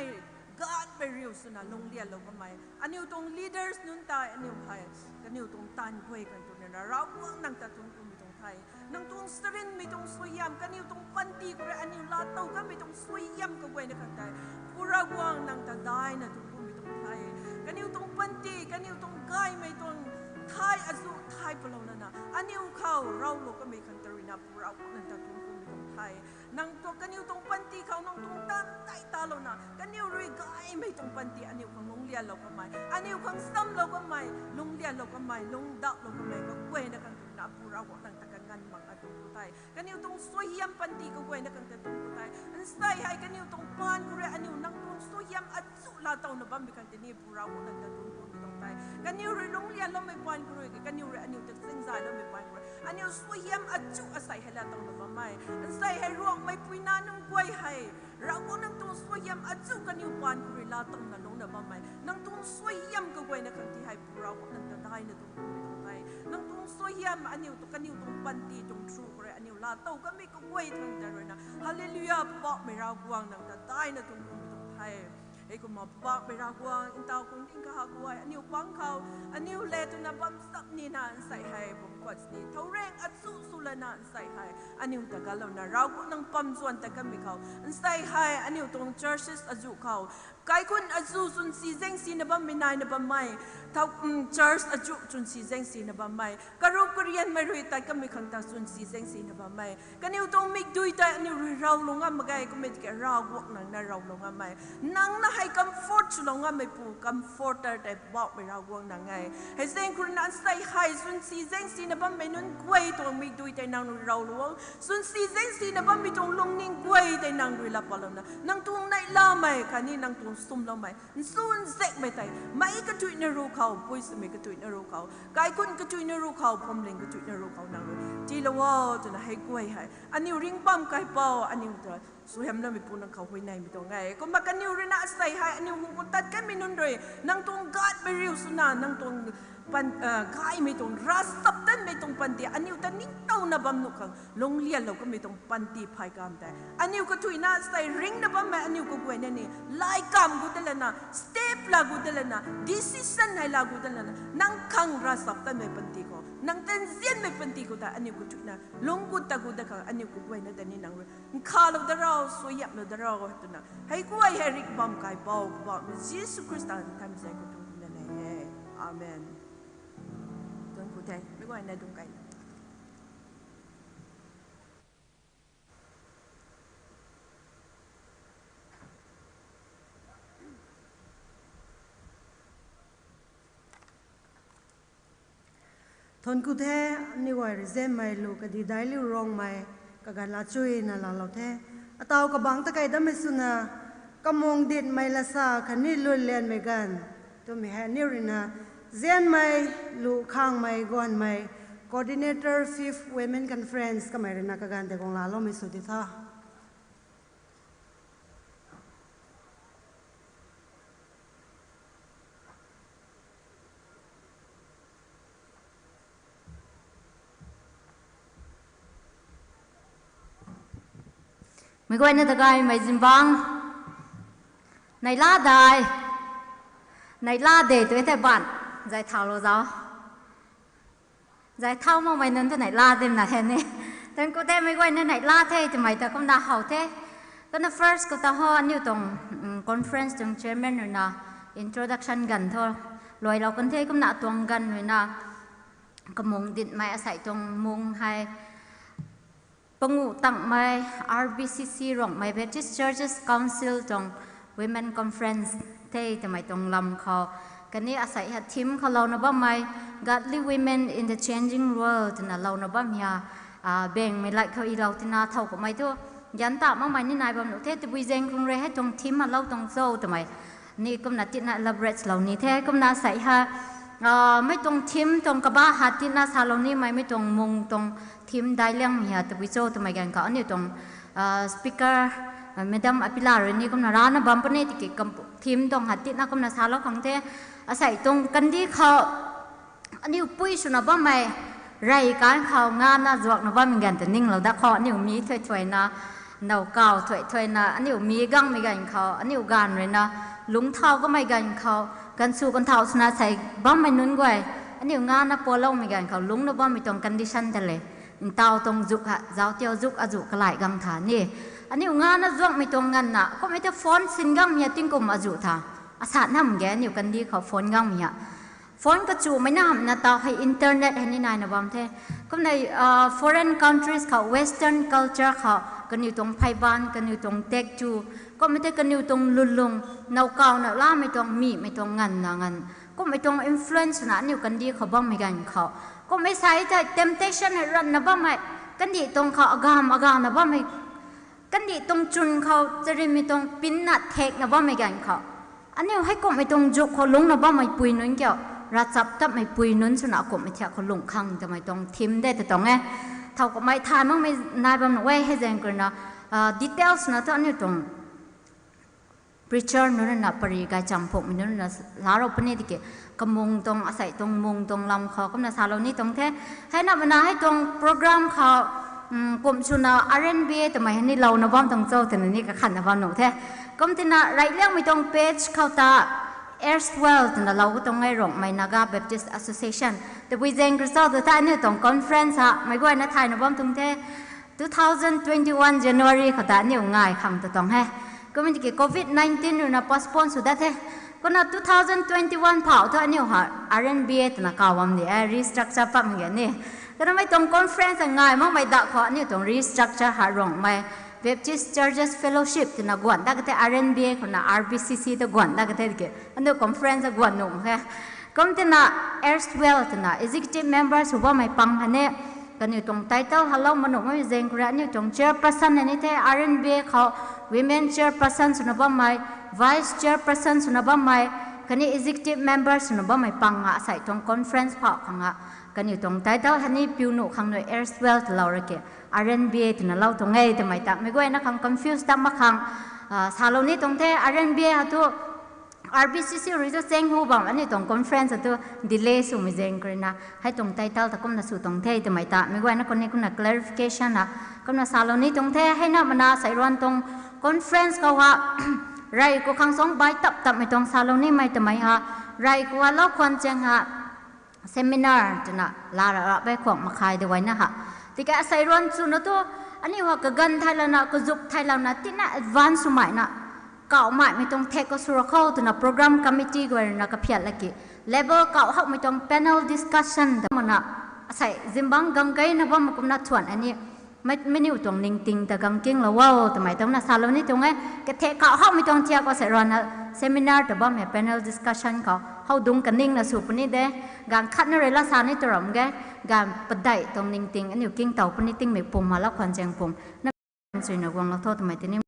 การไปเรียวสุนัขลงเรียนเราก็ไม่อันนี้ตรง leaders นุ่นตายอันนี้ใครกันนี้ตรงตันคุยกันตรงนี้นะเราพวกนั่งแต่ตรงกูไม่ตรงไทยนั่งตรงสตรินไม่ตรงสวยยำกันนี้ตรงปันตีกูเลยอันนี้ลาเต้าก็ไม่ตรงสวยยำก็เว้ยนะกันไทยผู้เราพวกนั่งแต่ได้นะตรงกูไม่ตรงไทยกันนี้ตรงปันตีกันนี้ตรงไก่ไม่ตรงไทยอายุไทยเปล่านะอันนี้เขาเราก็ไม่คันตรีนะผู้เรานั่งแต่ตรงกูไม่ตรงไทยนั่งตัวกันอยู่ตรงปันตีเขานั่งตรงตั้งใต้ตาเรานะกันอยู่รีกายไม่ตรงปันตีอันนี้ของลงเรียนเราก็ไม่อันนี้ของซ้ำเราก็ไม่ลงเรียนเราก็ไม่ลงดักเราก็ไม่ก็เว้ยนะกันตรงนั้นผู้เราก็นั่งตะกันมังอันตรงกูไทยกันอยู่ตรงสวยยำปันตีก็เว้ยนะกันตรงกูไทยอันใส่ให้กันอยู่ตรงปานกูเลยอันนี้นั่งตรงสวยยำอัดสุลาเต้าหนูบ้านไปกันที่นี่ผู้เราก็นั่งตรงกูไม่ตรงไทยกันอยู่รีลงเรียน ยเราไม่ปานกรุยกันนิวเรอันนิวจะเส้นใจเราไม่ปานกรุยอันนิวสวยยำอัดจุอาศัยให้เราต้องมาไม่อันใส่ให้รวงไม่ปุยนานุ่งกวยให้เราก็นั่งตรงสวยยำอัดจุกันนิวปานกรุยเราต้องนั่งลงเดิมมาไม่นั่งตรงสวยยำก็กวยนะครั้งที่ให้เราก็นั่งจะได้นะตรงให้นั่งตรงสวยยำอันนิวตรงกันนิวตรงปันตีตรงทรูกเลยอันนิวลาเต้าก็ไม่ก็กวยทั้งใจเลยนะฮาเลลูยาบอกไม่เรากวางนั่งจะได้นะตรงให้ไอ้กุมาบอกไปรากวางอินเตาคงทิ้งข้าวกวยอันนี้ปังเขาอันนี้เลตุนบัมสับนี่นาใส่ให้ผมกดนี่เท่าแรงอัดสู้สุลนาใส่ให้อันนี้แต่กันแล้วนะเราก็นั่งปั๊มส่วนแต่กันไม่เขาใส่ให้อันนี้ตรง churches อาจุเขาไกคุณอาจุสุนซีเซงซีนบัมไม่นายนบัมไม่เท่า church อาจุสุนซีเซงซีนบัมไม่กรุกเรียนไม่รู้แต่กันไม่ขังตาสุนซีเซงซีนบัมไม่กันนี้ตรงมิกดุยแต่อันนี้เราลงอ่ะมาไกก็ไม่แก่เราวกนั่งนะเราลงอ่ะไม่นั่งนะให้ comfort ชุลงอ่ะไม่ปู comforter แต่บอกไม่เราวงนั่งไงให้เซงคุณนั้นใส่ให้สุนซีเซงซีนบัมไม่นุ่นกวยตัวมิกดุยแต่นั่งเราลงสุนซีเซงซีนบัมไม่ตรงลงนิ่งกวยแต่นั่งดุยละปะแล้วนะนั่งตรงไหนล่ะไม่คันนี้นั่งตรงซุ่มแล้วไม่สุนเซกไม่แต่ไม่ก็ตุยนรูเขาปุ้ยสมัยก็ตุยนรูเขาไกคุณก็ตุยนรูเขาผมเล่นก็ตุยนรูเขานั่งจีละว่าจะน่ะให้กวยให้อันนี้ริงปั๊มไก่เป่าอันนี้จะสวยน้ำไม่ปูนังเขาไว้ในไม่ต้องไงก็มากันนิวเรน่าใส่ให้อันนี้หุ่นตัดกันไม่นุ่นเลยนั่งตรงกาดไปริ้วสุนันนั่งตรงปันกายไม่ตรงรัสตับตันไม่ตรงปันตีอันนี้แต่นิ่งเต้านะบัมนุกังลงเลียนเราก็ไม่ตรงปันตีพายกามแต่อันนี้ก็ถุยน่าใส่ริงนะบัมแม่อันนี้ก็กวยเนี่ยไล่กามกูเดลนะสเตปลากูเดลนะดิสิสันให้ลากูเดลนะนั่งขังรัสตับตันไม่ปันตีก็นั่งเต้นเสียนไม่ปันตีก็แต่อันนี้ก็ถุยน่าลงกูตะกูเดกังอันนี้ก็กวยเนี่ยแต่นี่นั่งข้าเราเดราสวยยับเราเดราก็ตัวน่ะให้กวยให้ริกบัมไก่เบาบอกเยซูคริสต์ทำใจกูตรงนั้นเลยอาเมนไม่ว่าในดวงใจทนกูแท้นี่ว่าริเซมไม่ลูกก็ดีได้ลิวรองไม่ก็การละช่วยน่ะเราแท้เตากับบางตะไคร้ดำไม่สุนะก็มองดินไม่ละซาคันนี้ลุยเลียนไม่กันตัวมีแห่นี่รินะเซียนไม่ลูกข้างไม่กวนไม่ coordinator 5th women conference ก็ไม่รินะก็การแต่กองลาเราไม่สุดที่ท่าไม่กวนนี่ตะไคร้ไม่จิมบังในลาได้ในลาเดตัวแต่บ้านใจเท่าเราเจ้าใจเท่ามองไปนั้นตัวไหนลาเต็มหน้าแทนนี่แต่ก็แต่ไม่กวนนั่นไหนลาเท่จะไม่แต่ก็น่าเห่าเท่ก็น่า first ก็ต้องห่อนี่ตรง conference ตรง chairman หรือนะ introduction กันเท่าลอยเรากันเท่ก็น่าตวงกันหรือนะก็มงดิดไม่อาศัยตรงมงให้ปังงูตั้งไม่ RBCC รองไม่ Baptist Churches Council ตรง Women Conference เท่จะไม่ตรงลำเขากันนี้อาศัยหัดทีมเขาเราหน้าบ้านไม่ Godly Women in the Changing World นะเราหน้าบ้านยาแบ่งไม่ไล่เขาอีเราที่น่าเท่ากับไม่ทั่วยันตามากมายนี่นายบ้านหนูเท่จะวิจัยคงเรให้ตรงทีมมาเล่าตรงโซ่ทำไมนี่ก็น่าติดน่า elaborate เหล่านี้เท่ก็น่าใส่ฮะไม่ตรงทีมตรงกระบะหัดที่น่าซาลนี่ไม่ตรงมงตรงทีมได้เรื่องมีฮะแต่วิจัยทำไมกันเขาอันนี้ตรง speaker Madam Apilar ini kau narana bumper ni tiket tim dong hati nak kau nasalah kang te asai tong kandi kau ani upui suna bamai rai kan kau ngana zuak na bam gan te ning lo da kau ani umi thoi na nau kau thoi na ani umi gang mi gan kau ani ugan re na lung thau ko mai gan kau gan su kan thau suna sai bam mai nun goi ani ngana polong mi gan kau lung na bam mi tong condition te le tao tong juk ha zau tiao juk aju kalai gang tha niอันนี้งานน่ะจ้องไม่ตรงกันน่ะก็ไม่ได้ฟอนสินกังมีติ้งกุมอาจุท่าอาสาน้ำแกนี่กันดีเขาฟอนกังมีฟอนก็จูไม่น่าน่ะตาให้อินเทอร์เน็ตให้นี่นายนะบางเท่ก็ในforeign countries เขา western culture เขากันอยู่ตรงไพ่บ้านกันอยู่ตรงเต็กจูก็ไม่ได้กันอยู่ตรงลุลงนาวเก่าน่ะล่าไม่ตรงมีไม่ตรงงันนะงันก็ไม่ตรง influence นะนี่กันดีเขาบ้างไม่กันเขาก็ไม่ใช่แต่ temptation ให้รันนะบ้างไม่กันดีตรงเขาอากามนะบ้างไม่กันดีตรงจุนเขาจะเรียนไม่ตรงปิ้นนัดเทคนะบ้าไม่กันเขาอันนี้ให้ก็ไม่ตรงจุกเขาลงนะบ้าไม่ปุยนุ่งเกี่ยว รัจับตับไม่ปุยนุนสุนัขกบไม่เที่ยวคนลุงคังทำไมต้องทิมได้แต่ตรงไงเท่ากับไม่ทายมั่งไม่นายบำหนดไว้ให้เจงกันนะdetails นะตอนนี้ตรง preacher นู้นนะปริกายจำพวกมันนู้นนะสารพันนี่ดิเกกำมงตรงอาศัยตรงมงตรงลำเขาก็นะสารนี้ตรงแท้ให้นับมันนะให้ตรงโปรแกรมเขากลุ่มชุน RNBA แต่ไม่ให้นี่เรานะบ้ามตรงเจ้าแต่นี่ก็ขันนะบ้ามหนูแท้ก็มันนะไรเรื่องไม่ตรง page เขาตา Erstwhile แต่เราก็ตรงไงRongmeinaga Baptist Association แต่วิจัยกระตุ้นแต่ท่านนี่ตรง conference อะไม่ก็นะไทยนะบ้ามตรงแท้2021 January เขาตาเนี่ยง่ายขังแต่ตรงแท้ก็มันจะเกี่ยวกับ COVID-19 หรือนะ postpone สุดได้แท้ก็นะ2021 เผาเท่านี้ค่ะ RNBA แต่นะกาวมันเนี่ย restructure ปั๊มอย่างนี้ก็ทำไมตรง conference ง่ายมั่งไม่ด่าเขาเนี่ยตรง restructure หาRongmei Baptist Churches Fellowship แต่นะกวนได้ก็แต่ RNBA คนนะ RBCC แต่กวนได้ก็แต่เกี่ยวอันนี้ conference กวนหนุ่มแค่ก็มันนะ Erstwhile แต่นะ executive members สุว่าไม่ปังอันนี้กันอยู่ตรง title ฮัลโหลมนุษย์ไม่เจงกระนี่ตรง chairperson อันนี้แต่ RNBA เขา women chairperson สุนับไม่ vice chairperson สุนับไม่กันนี่ executive members สุนับไม่ปังอ่ะใส่ตรง conference เผาขังอ่ะกันอยู่ตรง title ฮันนี่พิวนุขังหน่วย Erstwhile แต่เราเกี่ยว RNBA แต่เราตรงไงแต่ไม่ตักไม่ก็นะขัง confused ตั้งมาขังสาลนี้ตรงแต่ RNBA ฮัตัว RBCC หรือจะเซ็งหูบังอันนี้ตรง conference ตัว delay สูไม่เจงกระนะให้ตรง title แต่ก็น่าสู่ตรงเท่แต่ไม่ตักไม่ก็นะคนนี้ก็น่า clarification นะก็น่าสาลนี้ตรงเท่ให้น่ามันน่าใส่รวนตรง conference เขาว่าไรก็ขังสองใบตับไม่ตรงสาลนี้ไม่แต่ไม่ฮะไรก็ว่าเราควรจะฮะseminar จะนะลาละไปขวางมาขายด้วยนะฮะที่แกใส่รวนสุนตัวอันนี้ว่าก็กันไทยแล้วนะก็จุกไทยแล้วนะที่น่า advance สมัยนะเก่าใหม่ไม่ต้องเทคก็สุรเข้าตัวนะ program committee ก็นะก็เพียรละกี่ level เก่าเขาไม่ต้อง panel discussion แต่มันนะใส่จิมบังกังไกนะว่ามันก็น่าชวนอันนี้ไม่นิ่วตรงนิ่งติงแต่กังกิ้งแล้วว่าแต่ไม่ต้องนะสารนี้ตรงไงก็เทคเก่าเขาไม่ต้องเที่ยวก็ใส่รวนนะ seminar แต่ว่าไม่ panel discussion เขาดุงกันนิ่งนะสูบนี้เด้การคัดนั่นเลยละสารนี้ตรอมแกการประดัยตรงนิ่งติงอันนี้กิ้งเต่าปนิติงไม่ปุ่มมาแล้วควันแจงปุ่มนั่นส่วนหนึ่งวงเราโทษทำไมที่นี่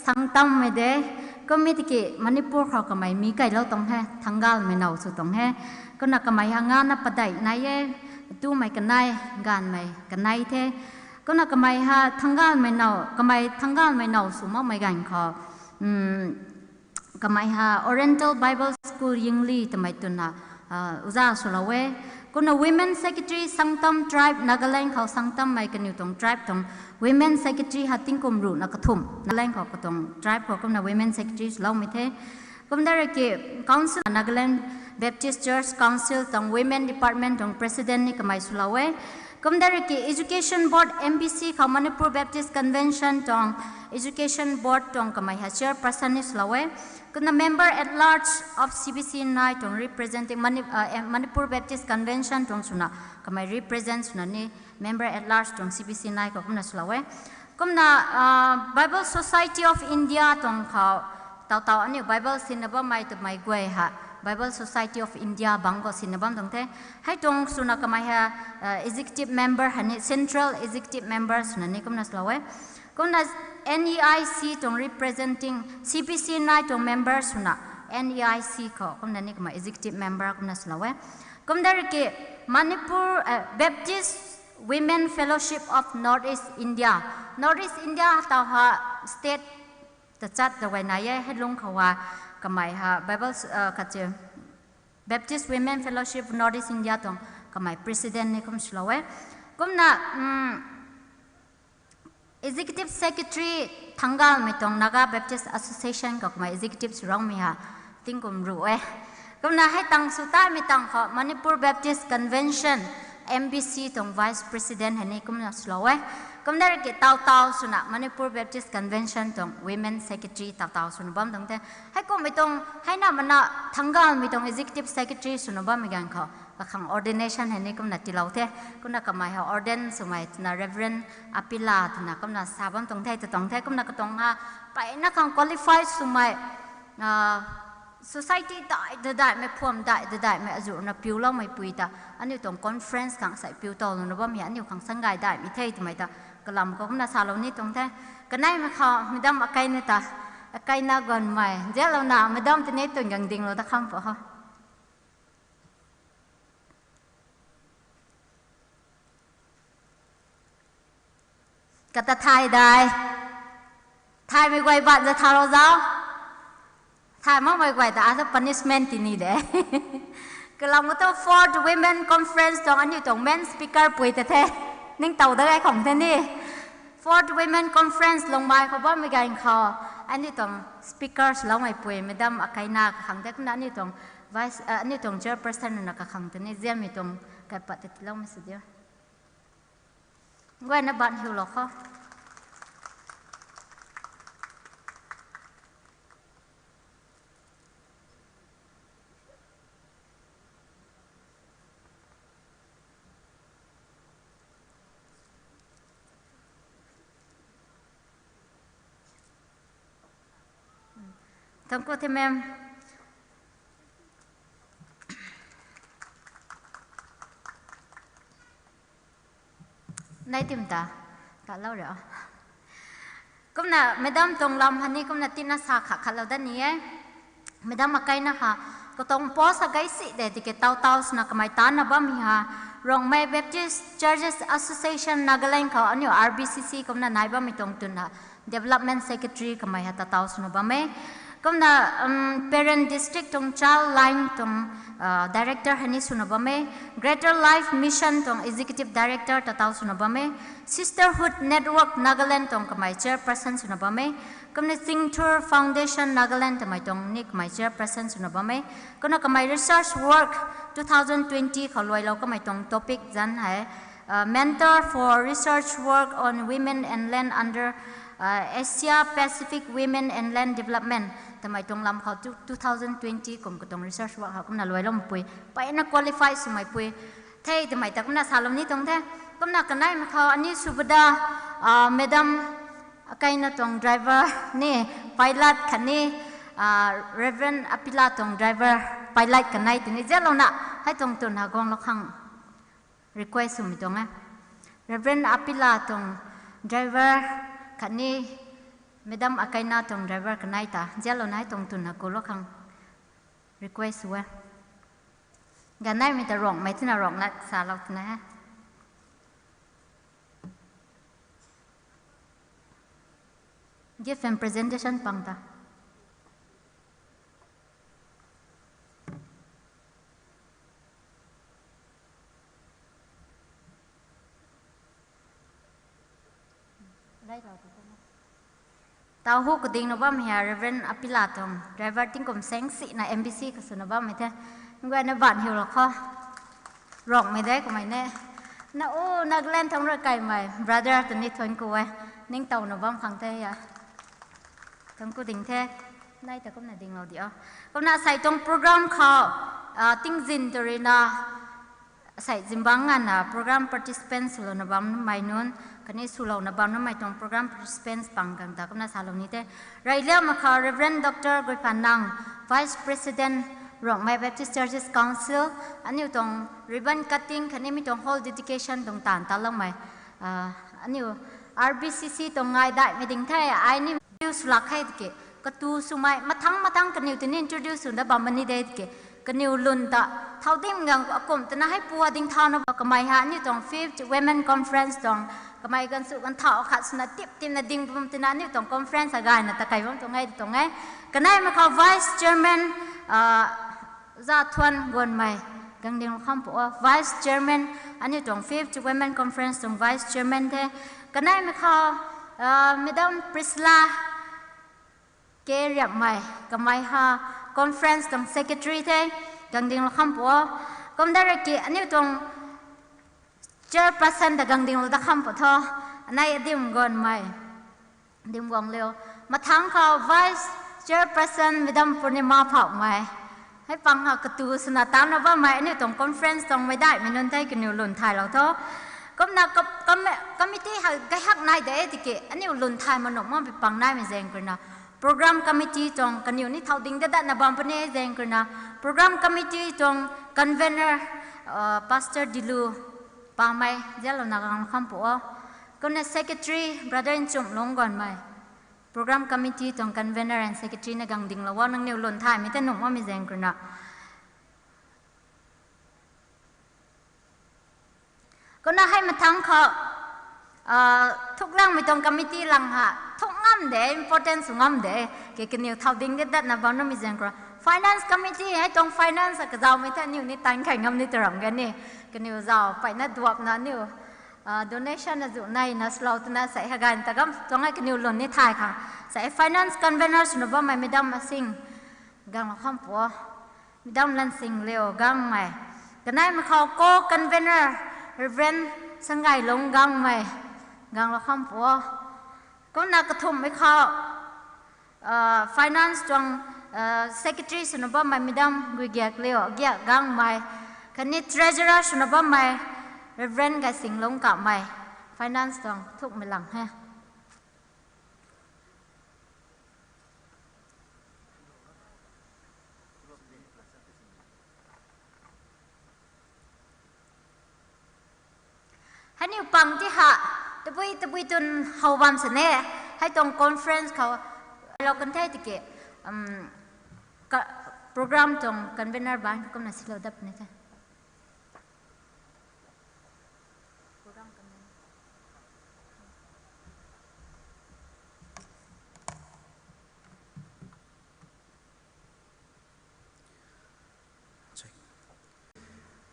สังตั้มไม่ได้ก็ไม่ติเกมณิปุรเขาก็ไม่มีไก่เล่าตรงแห่ทั้งกาลไม่เน่าสุดตรงแห่ก็นักก็ไม่หางานนับประเดี๋ยนายตู้ไม่กันนายงานไม่กันนายเท่ก็นักก็ไม่หาทั้งกาลไม่เน่าก็ไม่ทั้งกาลไม่เน่าสุดมากไม่กันเขา ก็ไม่ฮะ Oriental Bible School ยิงลีทำไมตุนฮะอุจ้าสุลาเวคุณ Women Secretary สังตัม Tribe Nagaland เขาสังตัมไม่กันอยู่ตรง Tribe ตรง Women Secretary ฮัตติงกุมรูนักทุ่ม Nagaland เขาก็ตรง Tribe เขาก็นะ Women Secretary สุลาไม่เท่ก็ไม่ได้เกี่ยว Council Nagaland Baptist Church Council ตรง Women Department ตรง President นี่ก็ไม่สุลาเวก็ไม่ได้เกี่ยว Education Board MBC เขา Manipur Baptist Convention ตรง Education Board ตรงก็ไม่ฮะ Chairperson นี่สุลาเวก็นะ Member at Large of CBC นายตรง Representing Manipur Baptist Convention ตรงสุนัขก็ไม่ Represent สุนัขนี่ Member at Large ตรง CBC นายก็คุณนะสุลาเวก็นะ Bible Society of India ตรงเขาเต่าอันนี้ Bible สินะบ้าไม่ตัวไม่กวยฮะ Bible Society of India บางก็สินะบ้าตรงเท่ให้ตรงสุนัขก็ไม่ฮะ Executive Member ฮันนี่ Central Executive Member สุนัขนี่ก็นะสุลาเวก็นะ NEIC ตรง representing CPC นายตรง member สุนัข NEIC เขาก็นั่นนี่ก็มา executive member ก็นั่นสละเว้ก็ได้เกี่ย Manipur Baptist Women Fellowship of Northeast India Northeast India ต่อฮะ state จะจัดตัวไว้ไหนให้ลงเขาว่าก็ไม่ฮะ Bible ก็จะ Baptist Women Fellowship Northeast India ตรงก็ไม่ president นี่ก็สละเว้ก็น่ะExecutive Secretary ทั้งกัลไม่ตรง Naga Baptist Association ก็มา Executive สุรองมีฮะติ้งกุมรู้ก็น่าให้ตั้งสุดท้ายไม่ตั้งเขา Manipur Baptist Convention MBC ตรง Vice President ให้นี่ก็มาสโลว์ก็ได้เกี่ยวเต่าสุนัข Manipur Baptist Convention ตรง Women Secretary เต่าสุนัขบ้างตรงเท่ให้ก็ไม่ตรงให้น่ามันน่ะทั้งกัลไม่ตรง Executive Secretary สุนัขบ้างไม่กันเขาก็ขัง ordination เห็นนี่ก็น่าติลาวเท่ก็น่าก็มาหา ordain สมัยน่า Reverend อภิลาทน่าก็น่าสาบันตรงเท่ตรงเท่ก็น่าก็ตรงฮะไปน่าขัง qualified สมัยsociety ได้ไม่พร้อมได้ไม่อาจุน่าพิวเราไม่ปุยตาอันนี้ตรง conference ขังใส่พิวโตน่าว่ามีอันนี้ขังสังกัดได้ไม่เท่ทำไมตาก็ลำก็น่าสาวนี่ตรงเท่ก็นั่นไม่เขาไม่ดำอะไรนี่ตาอะไรน่าก่อนไม่เจ้าเราหน้าไม่ดำที่นี่ตัวอย่างดิ่งเราตะคำพอฮะก็จะถ่ายได้ถ่ายไม่ไหวบ้านจะถ่ายเราเจ้าถ่ายมั่งไม่ไหวแต่อาจจะ punishment ที่นี่เด้ก็เราไม่ต้อง Fourth Women Conference ตรงอันนี้ตรง Men Speaker ปุยแต่แท้นิ่งเต่าได้ของท่านนี่ Fourth Women Conference ลงมาเขาบอกไม่กันเขาอันนี้ตรง Speakers เราไม่ปุยไม่ดำอะไรนักขังแต่ก็นั่นนี่ตรง Vice อันนี้ตรง Chairperson นักขังท่านนี่เจ้ามีตรงกับปฏิทินเราไม่สุดเดียวว่านับบันหิวหรอเขาทั้งคู่ที่แม่ในทีมตาเล่าเดี๋ยวก็น่ะไม่ดำตรงลำฮันนี่ก็น่ะที่น่าสักขัดเราด้านนี้ไม่ดำมาไกลนะคะก็ต้องโพสต์ไกลสิเด็ดที่เกต้าสนักไม่ตานะบ้ามีฮะRongmei Baptist Churches Association Nagaland เขาอันนี้ RBCC ก็น่ะนายบ้ามีตรงตุนฮะ Development Secretary ก็ไม่ฮะต้าสนักบ้ามีก็น่ะ Parent District ตรง Child Line ตรง Director ฮันนี่สุนัขบ้ามี Greater Life Mission ตรง Executive Director ต้าสุนัขบ้ามี Sisterhood Network Nagaland ตรงก็ไม่ Chairperson สุนัขบ้ามีก็น่ะ Think Tour Foundation Nagaland ก็ไม่ตรงนี่ก็ไม่ Chairperson สุนัขบ้ามีก็น่ะก็ไม่ Research Work 2020 เขาลอยเราก็ไม่ตรง Topic จันให้ Mentor for Research Work on Women and Land under Asia Pacific Women and Land Development ทำไมตรงลำเขา2020ก็ตรง Research Work เขาก็น่าลอยเราไม่ปุยไปน่า Qualify สมัยปุยเท่ทำไมแต่ก็น่าสารลำนี้ตรงเท่ก็น่ากันได้มาเขาอันนี้สุบดาMadam ใครน่าตรง Driver นี่ Pilot คันนี้Reverend อภิลาตรง Driver Pilot กันได้ทีนี้เจ้าเราหน้าให้ตรงตุนหากองเราขัง Request สุดมีตรงไหม Reverend อภิลาตรง Driver คันนี้ไม่ดำอะไรน่าตรง Driver กันได้ตาเจ้าเราหน้าให้ตรงตุนหากองเราขัง Request สุดกันได้มีแต่ร้องไม่ที่น่าร้องนักสาวเราทีนะGive them presentation ปังตา tao hu cái tiếng nó bấm hè Reverend Apila tông driver tiếng cùng sáng sĩ na MBC cái số nó bấm mày thế người nó bạn hiểu là khó rộng mày đấy của mày nè na ô na lên thông rồi cày mày brother tụi nít thôn cô ấy nín tàu nó bấm phẳng thế à thằng cô đình thế nay ta cũng là đình nào đi à cũng là xây trong program khó tiếng zin từ na xây zimbangan na program participants lo na bấm mày nun cái này sulu na bấm mày trong program participants bằng càng ta cũng là salon ní thế rồi liệu mà khó Reverend Dr. Gui Panang Vice President Rongmei Baptist Churches Council anh yêu tông ribbon cutting cái này mi tông whole dedication tông tàn ta long mày anh yêu RBCC tông ngày đại mi đình thế ai ni introduce lạc hay cái cái tu sumai mà thắng cái nhiều tin introduce sudah bấm ni đấy cái nhiều luôn ta thâu tim ngang cũng tên hay bùa đình thao nó cái mày ha như tông 5th Women Conference tông cái mày gần sự gần thảo khát sudah tiếp tim là đình bấm tên như tông conference agai na ta cái bấm tông ngay cái này màเขา Vice Chairman gia thuần gần mày gần đình không bộ Vice Chairman anh như tông 5th Women Conference tông Vice Chairman thế cái này màเขาMadam Priscilla cái rạp mày cái mày ha conference tông secretary thế gần đình không bộ cũng đã cái anh như tông chairperson đã gần đình đã không bộ thôi này điểm gần mày điểm gần liêu mà thángเขา Vice Chairperson Madam Purnima Phảo màyให้ฟังหากตูสนาตามนะว่าไม่เนี่ยตรงคอนเฟรนซ์ตรงไม่ได้ไม่นั่นได้กันอยู่หล่นไทยเราท้อก็น่ะก็มิที่หาไก่หักนายได้ที่เกะอันนี้หล่นไทยมันหนุ่มมันไปปังนายไม่แรงกันนะโปรแกรมคอมมิตี้ตรงกันอยู่นี่เท่าดิ้งได้นะบางประเทศแรงกันนะโปรแกรมคอมมิตี้ตรงคอนเวนเนอร์พาสเตอร์ดิลูปาไม่เจ้าเราหนักงานคำพูดก็เนี่ยเซคเรตรีบราเดอร์อินจุ่มลงก่อนไหมprogram committee tong convener and secretary na gang ding lawa nang niulon thai mi ta nong ma mi zeng krna ko na hai ma thang kho thuk lang mi tong committee lang ha thuk ngam de important su ngam de ke ke niu thau ding dat na ba no mi zeng kra finance committee hai tong finance ka zaw mi ta niu ni tan khai ngam ni taram ga ni ke niu zaw pai na duap na niu donation là dụ này là slow tụi nó sẽ hàng ta gom trong cái nhiều lần này thay cả sẽ finance convener nó bao mày Madam Singh gang là không bỏ Madam Lan Singh liều gang mày cái này màเขาco convener Reverend sang ngày lông gang mày gang là không bỏ có nào cái thùng mấyเขาfinance trong secretary nó bao mày Madam Gui Giak liều Giak gang mày cái này treasurer nó bao mày Reverend cái sinh lông cả mày finance tông thúc mày lằng haให้นิวปังที่หะตะบุยจนเฮาวันเสน่ห์ให้ตรง conference เขาเรากันเทศติเกะโปรแกรมตรง convener บ้านก็น่าสิเราดับนี่จ้ะ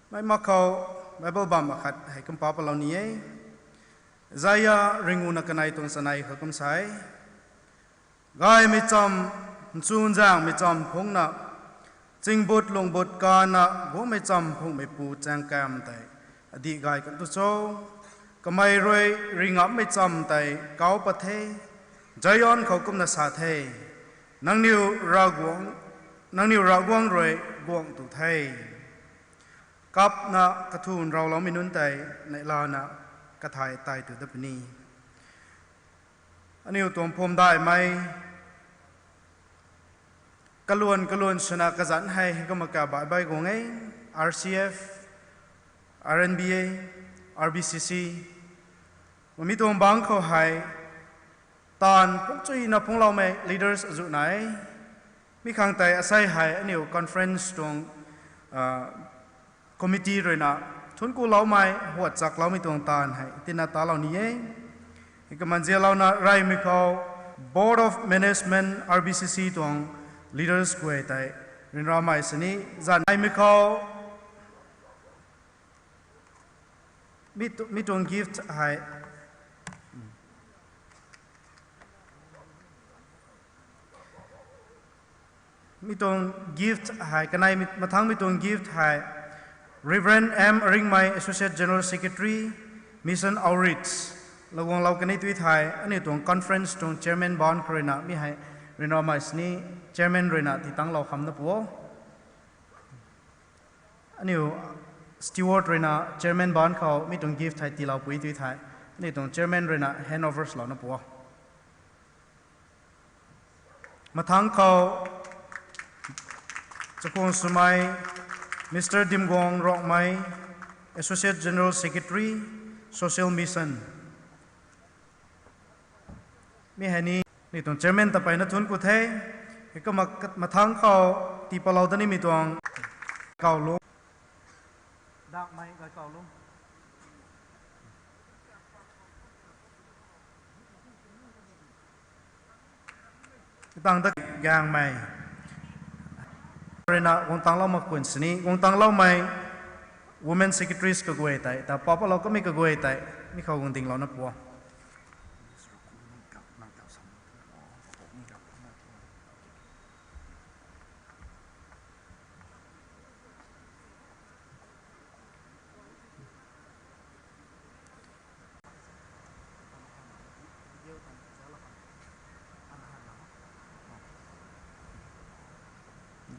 ไม่มาเขาไบเบิลบัมมาขัดให้คำป้าปลานี้ใจริงูนักนายตรงสนายเขาคำใช้กายไม่จำจูนจางไม่จำพงนักจิงบดลงบดกานะหัวไม่จำพงไม่ปูจางแกมแต่อดีตกายกันตุโจก็ไม่รวยริงับไม่จำแต่เกาประเทศใจย้อนเขากุมนาสาเทนังนิวรากวงรวยกวงตุไทยกับนักกระทุนเราไม่นุนใจในลานะกระถ่ายตายตัวดับนี้อันนี้ตัวผมได้ไหมกลวนชนะกระสันให้ก็มากระบายใบกงไง RCF RNBA RBCC วันมีตัวบางเขาให้ตอนพวกจุยนับพวกเราไม่ leaders จุดไหนมีข้างแต่อาศัยให้อันนี้ conference ตรงcommittee เลยนะทุนกูเล่าไม่หัวจักเล่าไม่ตรงตาให้ที่นาตาเรานี้เองก็มันจะเล่านะไรไม่เขา board of management RBCC ตรง leaders กูให้แต่เรื่องราไม่สนิจันไรไม่เขามีตรง gift ให้ mi tong gift hai kanai mathang mi tong gift hai Reverend M Rongmei Associate General Secretary Mission Outreach lawang law kanai tweet hai ani tong conference tong chairman bon korena mi hai rena mais ni chairman rena ti tang law kham na po ani steward rena chairman bon khaw mi tong gift hai ti law pui tweet hai ni tong chairman rena handovers law na po mathang khaw Chakong Sumai, Mr. Dimgong Rongmei, Associate General Secretary, Social Mission. Mi hani ni tong chairman tapai na thun ku the, ka mathang khaw ti palau dani mi tong kaw lo. Dak mai ga kaw lo. Tang dak gang mai. Rena wong tang lau ma kun sini wong tang lau mai women secretaries ka goi tai ta papa lau ka mi ka goi tai mi khau wong ting lau na po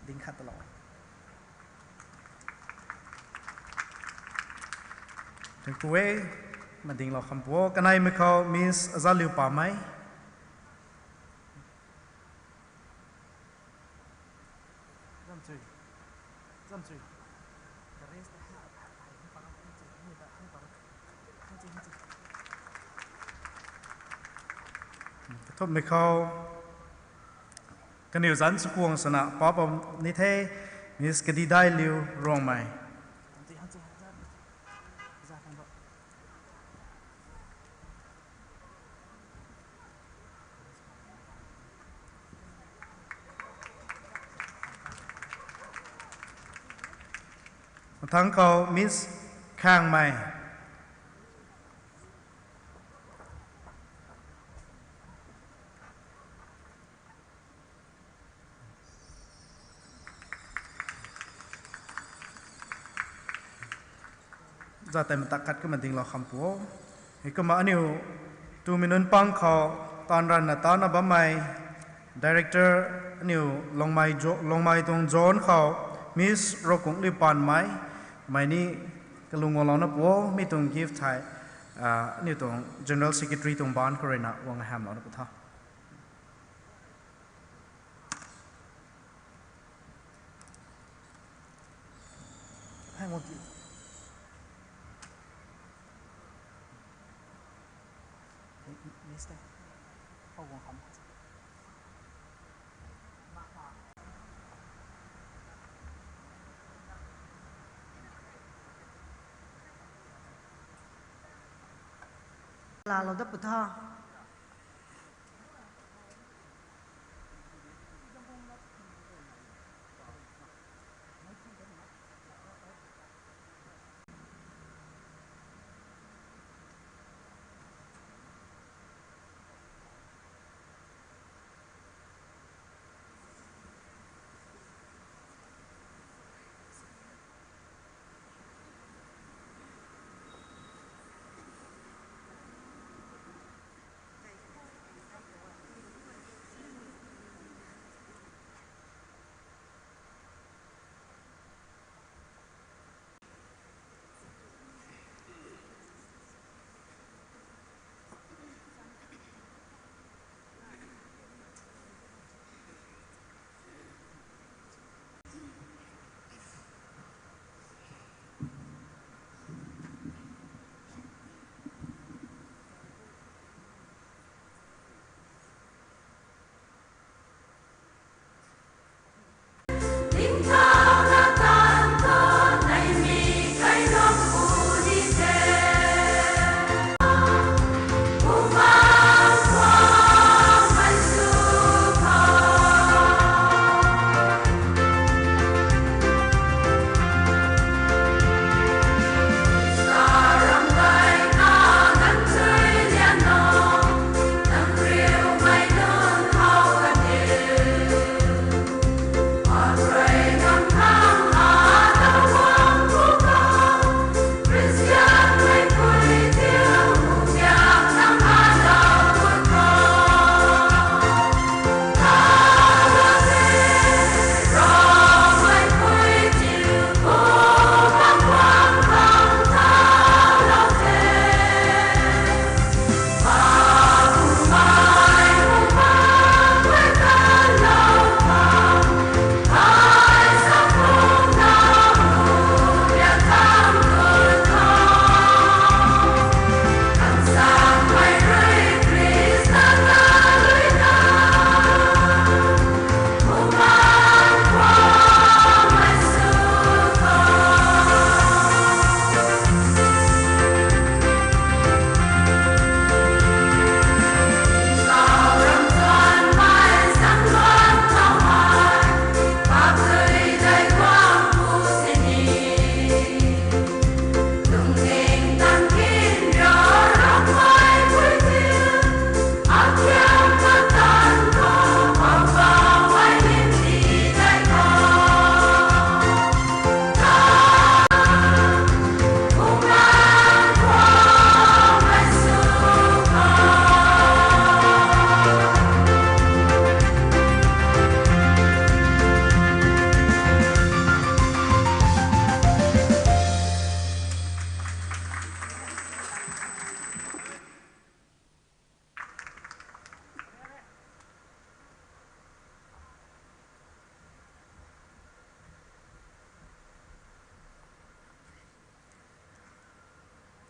ding khat loถึงกูเอมันดิ่งเราคำพัวกันไอ้ไม่เขามิสอาซาลิวป่าไม้ทบไม่เขากันอยู่จันสุขวงสนะป้าปมนิเทมิสกดีได้ลิวรองไหมทั้งเขามิสข้างไหมจะแต่มันตักกัดก็มันดิ่งเราคำพัวไอ้ก็มาอันนี้ตูมินุนปังเขาตอนรันนะตอนนับใหม่ดีเรคเตอร์อันนี้ลงไม้ตรงโจนเขามิสโรกุงลิปานไม้ไม่นี่ก็ลุงวอลล์นับวัวมีตรงกิฟต์ไทยนี่ตรง General Secretary ตรงบ้านก็เลยนะวงแฮมเรานับท่าให้หมดมิสเตอร์เข้าวงคำลาเราได้ปุถะ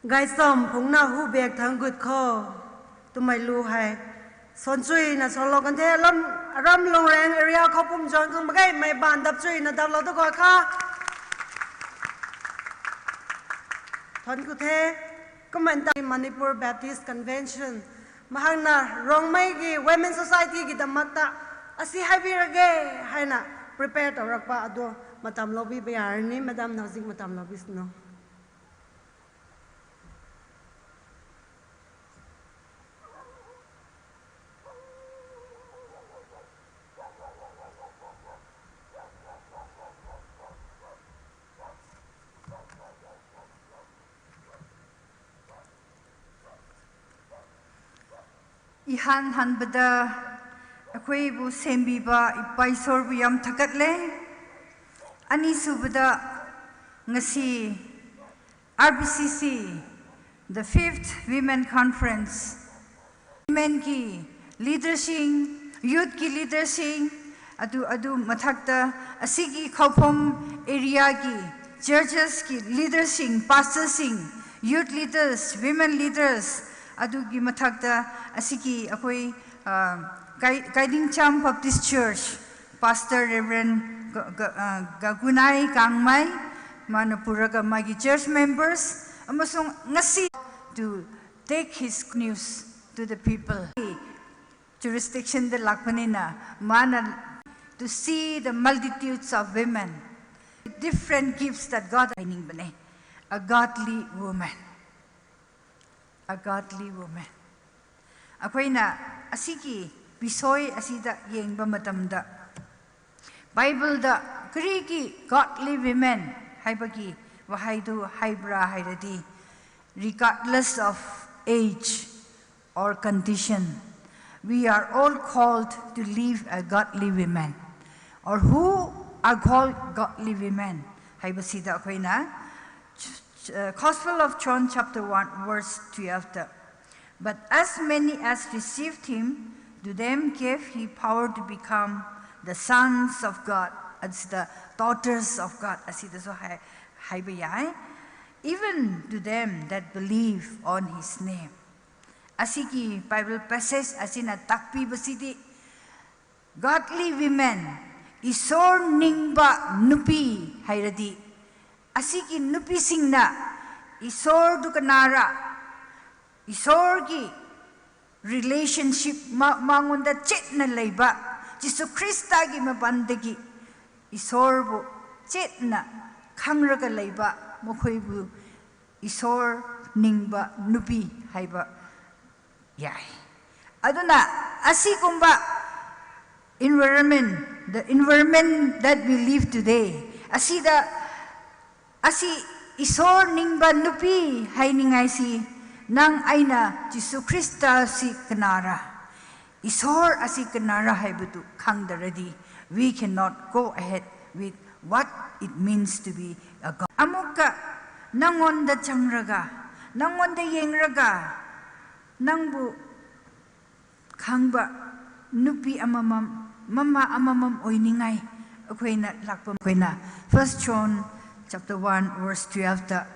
gai som phung na hu bek thang gut kho tumai lu hai son chui na son lo kan the ram long rang area khoupum jon kang bagai mai ban dap chui na dap lo to ko kha thon ku the comment Manipur Baptist Convention mahangna Rongmei gi Women Society gi damakta asi habirage haina prepare tawrakpa ado matam lobby bayarni madam nazik matam lobby no Ihan hanbada akwai bu sembi ba ipaisor bu yam thakatle ani subada ngasi RBCC the 5th Women Conference women ki leadership youth ki leadership adu mathakta asigi khoupum area ki churches ki leadership pastors youth leaders women leaders adugi mathakta asiki akoi Gaidimjang Baptist Church Pastor Reverend Gagunai Kangmai Manapuraga magi church members amasung ngasi to take his news to the people jurisdiction the lakpanina mana to see the multitudes of women different gifts that God bane a godly woman. A godly woman. Akoina asiki bisoy asida yengba matamda. Bible da kriki godly women haibagi wahaidu haibra hairadi regardless of age or condition. We are all called to live a godly women. Or who are called godly women? Haibasida akoina Gospel of John chapter 1 verse 12. But as many as received him, to them gave he power to become the sons of God, as the daughters of God. Even to them that believe on his name. Asiki Bible passage asina takpi basidi godly women isor ningba nupi hairadi. Asiki nupi singna isor dukanara isor gi relationship mangunda chetna leiba Jisu Krista gi mabandegi isor bu chetna khangraga leiba mokhoi bu isor ningba nupi haiba yai aduna asigumba the environment that we live today asida asi isor ningba nupi hainingai si nang aina Jisu Krista si kanara isor asi kanara haibutu khangdaradi we cannot go ahead with what it means to be a God. Amuka nangonda changraga nangonda yengraga nangbu khangba nupi amamam mama amamam oiningai akoina lakpa akoina 1 John chapter 1 verse 12 ta